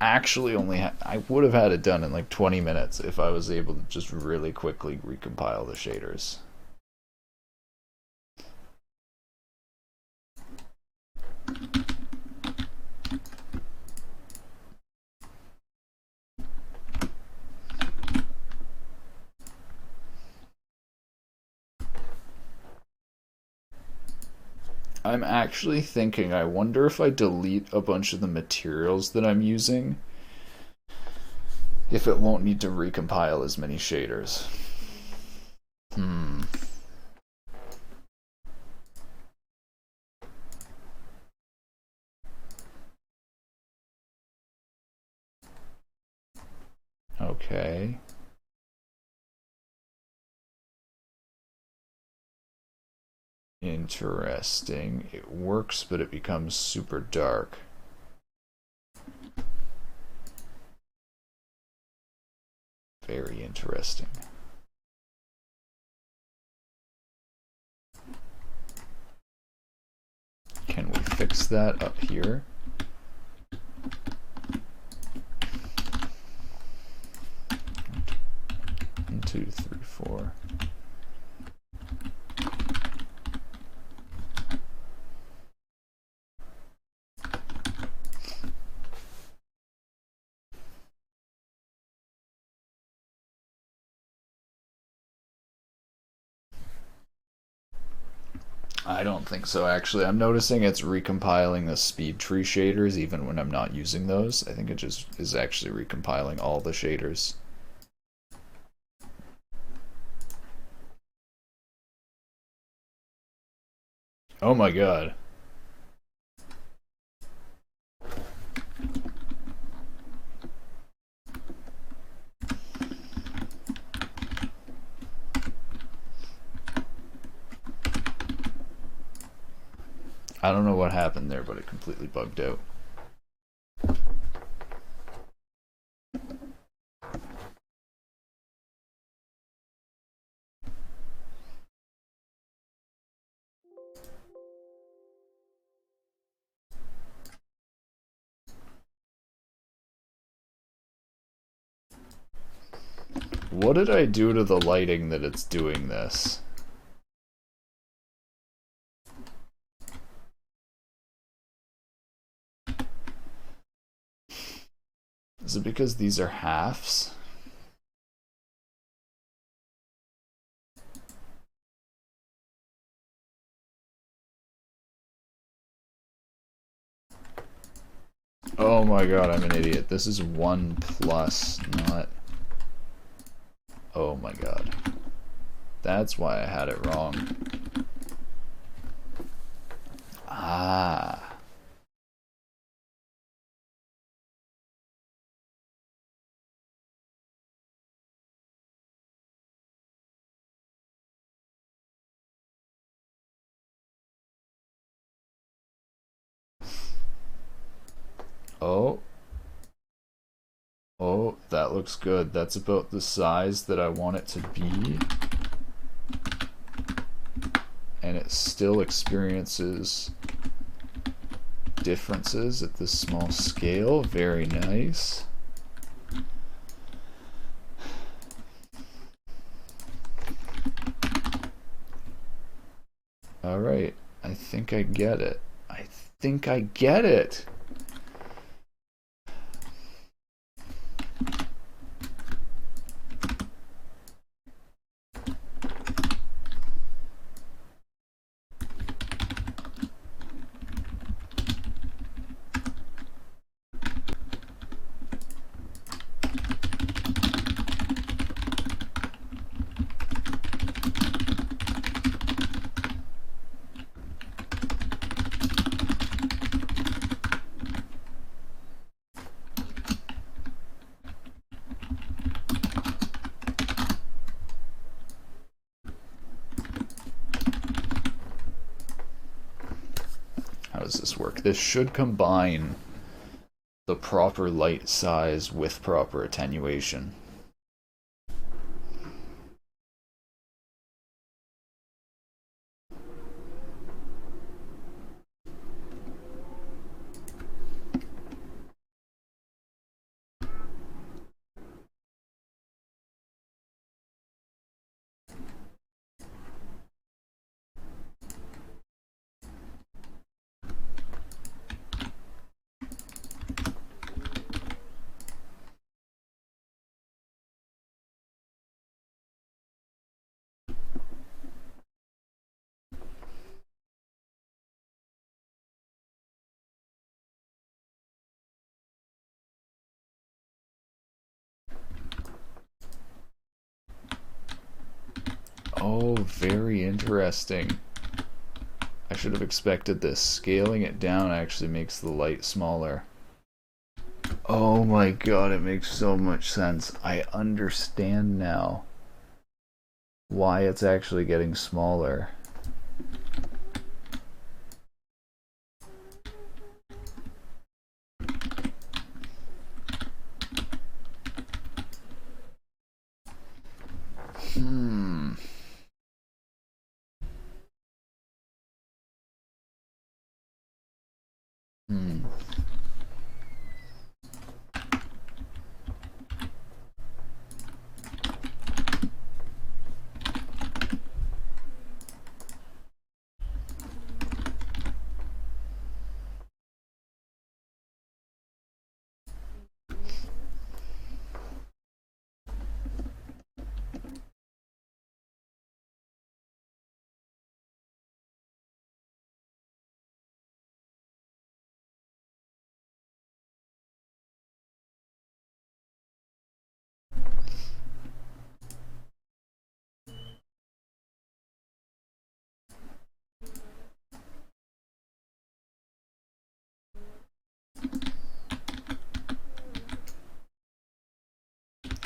actually I would have had it done in like 20 minutes if I was able to just really quickly recompile the shaders. I'm actually thinking, I wonder if I delete a bunch of the materials that I'm using, if it won't need to recompile as many shaders. Okay. Interesting. It works, but it becomes super dark. Very interesting. Can we fix that up here? 1, 2, 3, 4. I don't think so, actually. I'm noticing it's recompiling the speed tree shaders even when I'm not using those. I think it just is actually recompiling all the shaders. Oh my god. I don't know what happened there, but it completely bugged out. What did I do to the lighting that it's doing this? Is it because these are halves? Oh my god, I'm an idiot. This is 1 plus, not... Oh my god. That's why I had it wrong. Ah. Oh. Oh, that looks good. That's about the size that I want it to be. And it still experiences differences at this small scale. Very nice. Alright, I think I get it. I think I get it! How does this work? This should combine the proper light size with proper attenuation. Oh, very interesting. I should have expected this. Scaling it down actually makes the light smaller. Oh my god, it makes so much sense. I understand now why it's actually getting smaller. Hmm. Hmm.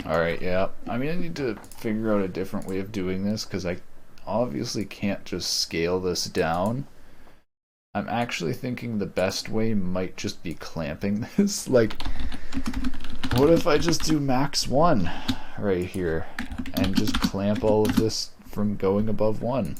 Alright, yeah. I mean, I need to figure out a different way of doing this because I obviously can't just scale this down. I'm actually thinking the best way might just be clamping this. Like, what if I just do max 1 right here and just clamp all of this from going above 1?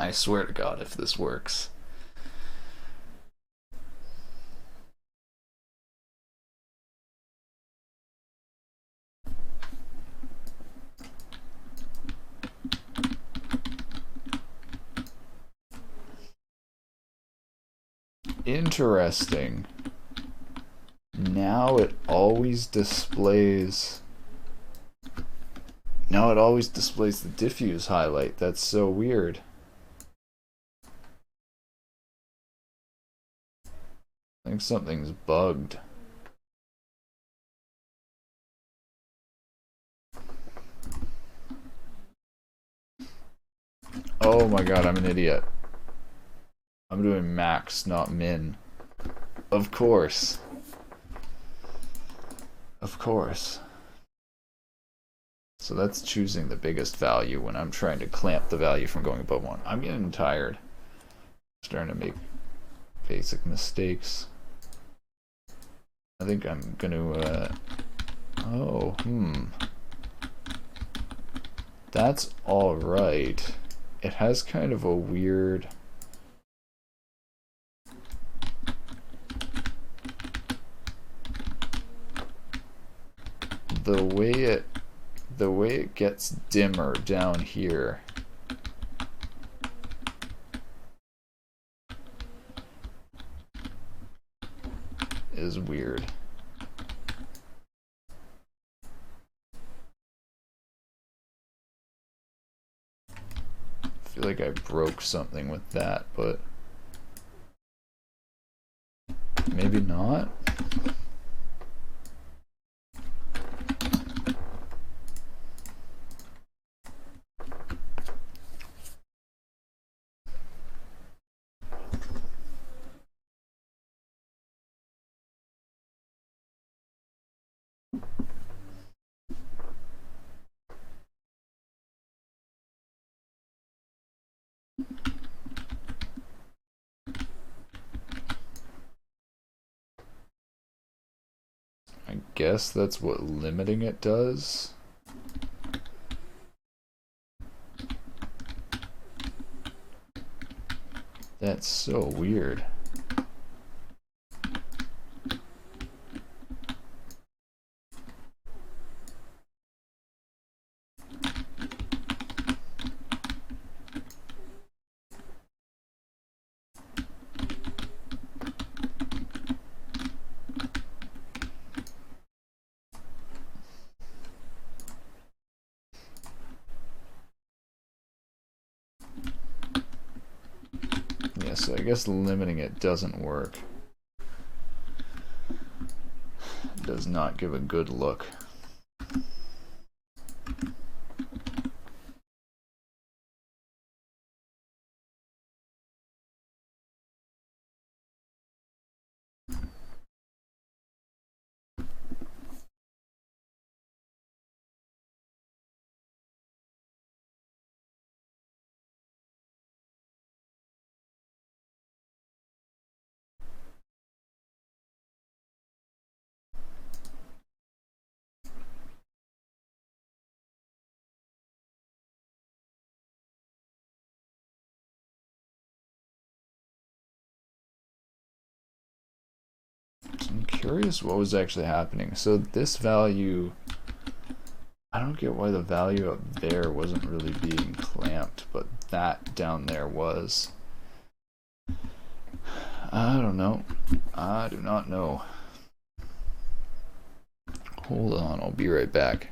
I swear to God, if this works. Interesting. Now it always displays... Now it always displays the diffuse highlight. That's so weird. I think something's bugged. Oh my god, I'm an idiot. I'm doing max, not min. Of course. Of course. So that's choosing the biggest value when I'm trying to clamp the value from going above 1. I'm getting tired. Starting to make basic mistakes. I think I'm gonna, That's alright. It has kind of a weird... The way it gets dimmer down here is weird. I feel like I broke something with that, but maybe not. I guess that's what limiting it does. That's so weird. Yeah, so I guess limiting it doesn't work. It does not give a good look. I'm curious what was actually happening. So this value, I don't get why the value up there wasn't really being clamped, but that down there was. I don't know. I do not know. Hold on, I'll be right back.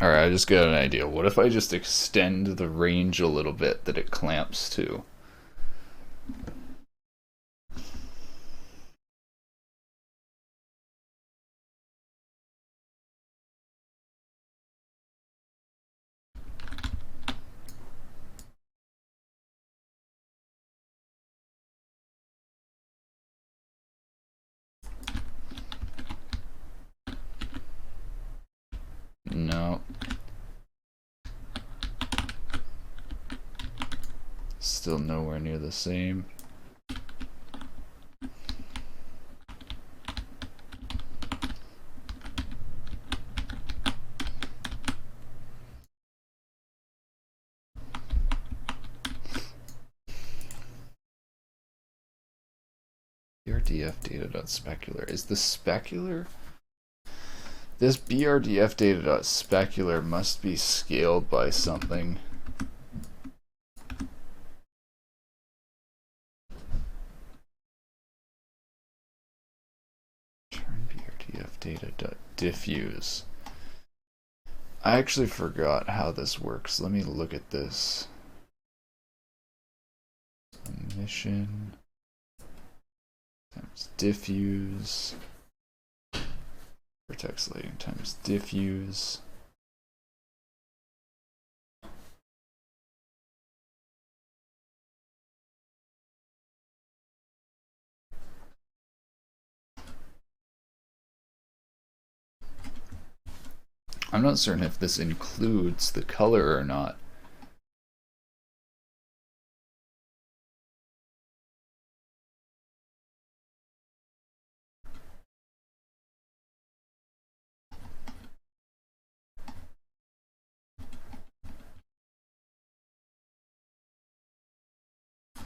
Alright, I just got an idea. What if I just extend the range a little bit that it clamps to? No. Still nowhere near the same. BRDF data.specular. Is the specular? This BRDF data.specular must be scaled by something. Turn BRDF data.diffuse. I actually forgot how this works. Let me look at this. Emission times diffuse. Vertex lighting times diffuse. I'm not certain if this includes the color or not.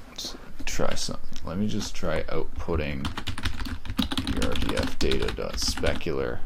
Let's try something. Let me just try outputting BRDF data.specular.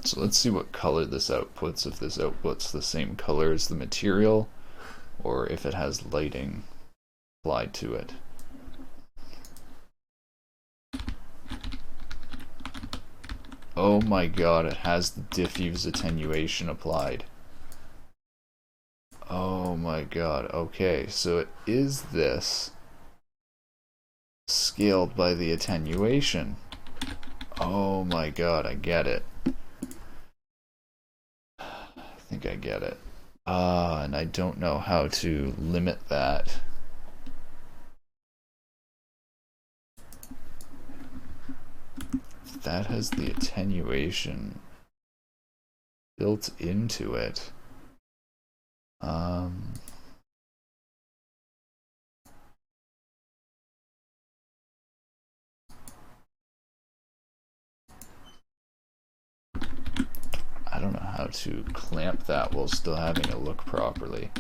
So let's see what color this outputs, if this outputs the same color as the material, or if it has lighting applied to it. Oh my god, it has the diffuse attenuation applied. Oh my god, okay, so it is this scaled by the attenuation. Oh my god, I get it. I think I get it. And I don't know how to limit that. That has the attenuation built into it. I don't know how to clamp that while still having it look properly.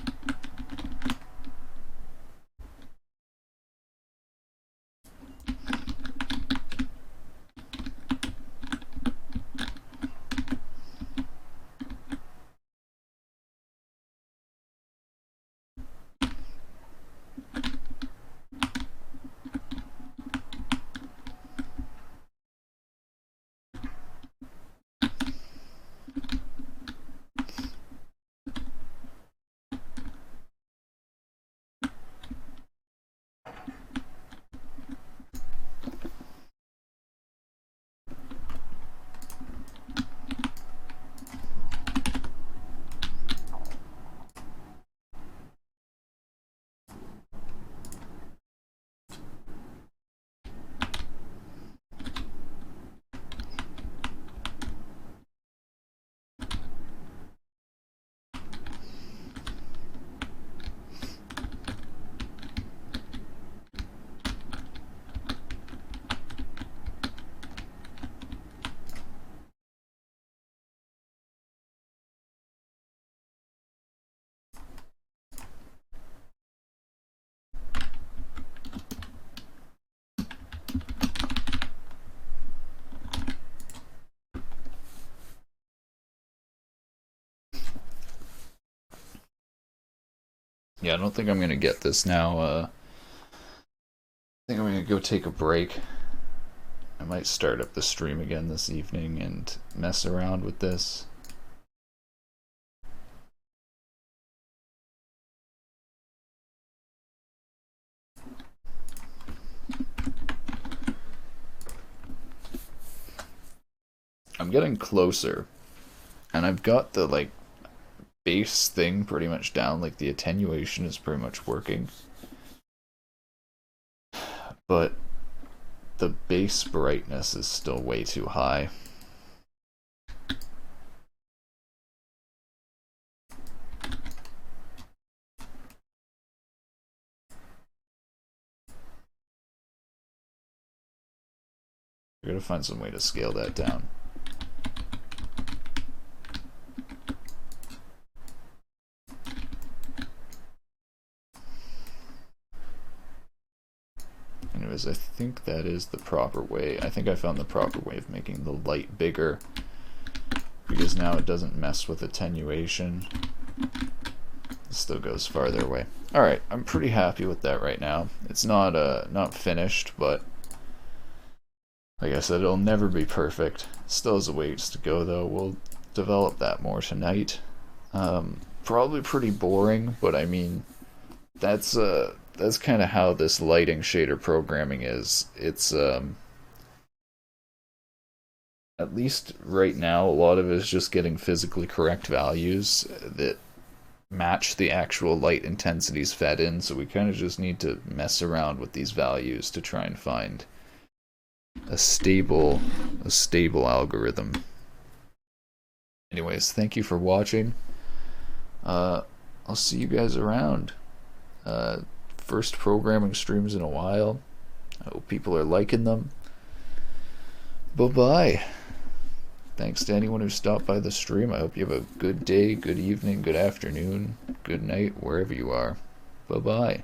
Yeah, I don't think I'm gonna get this now. I think I'm gonna go take a break. I might start up the stream again this evening and mess around with this. I'm getting closer, and I've got the like base thing pretty much down. Like the attenuation is pretty much working, but the base brightness is still way too high. I gotta find some way to scale that down. Anyways, I think that is the proper way. I think I found the proper way of making the light bigger, because now it doesn't mess with attenuation. It still goes farther away. Alright, I'm pretty happy with that right now. It's not finished, but like I said, it'll never be perfect. Still has a ways to go though. We'll develop that more tonight. Probably pretty boring, but I mean, that's kind of how this lighting shader programming is. It's at least right now, a lot of it is just getting physically correct values that match the actual light intensities fed in. So we kind of just need to mess around with these values to try and find a stable algorithm. Anyways, thank you for watching. I'll see you guys around. First programming streams in a while. I hope people are liking them. Bye-bye. Thanks to anyone who stopped by the stream. I hope you have a good day, good evening, good afternoon, good night, wherever you are. Bye-bye.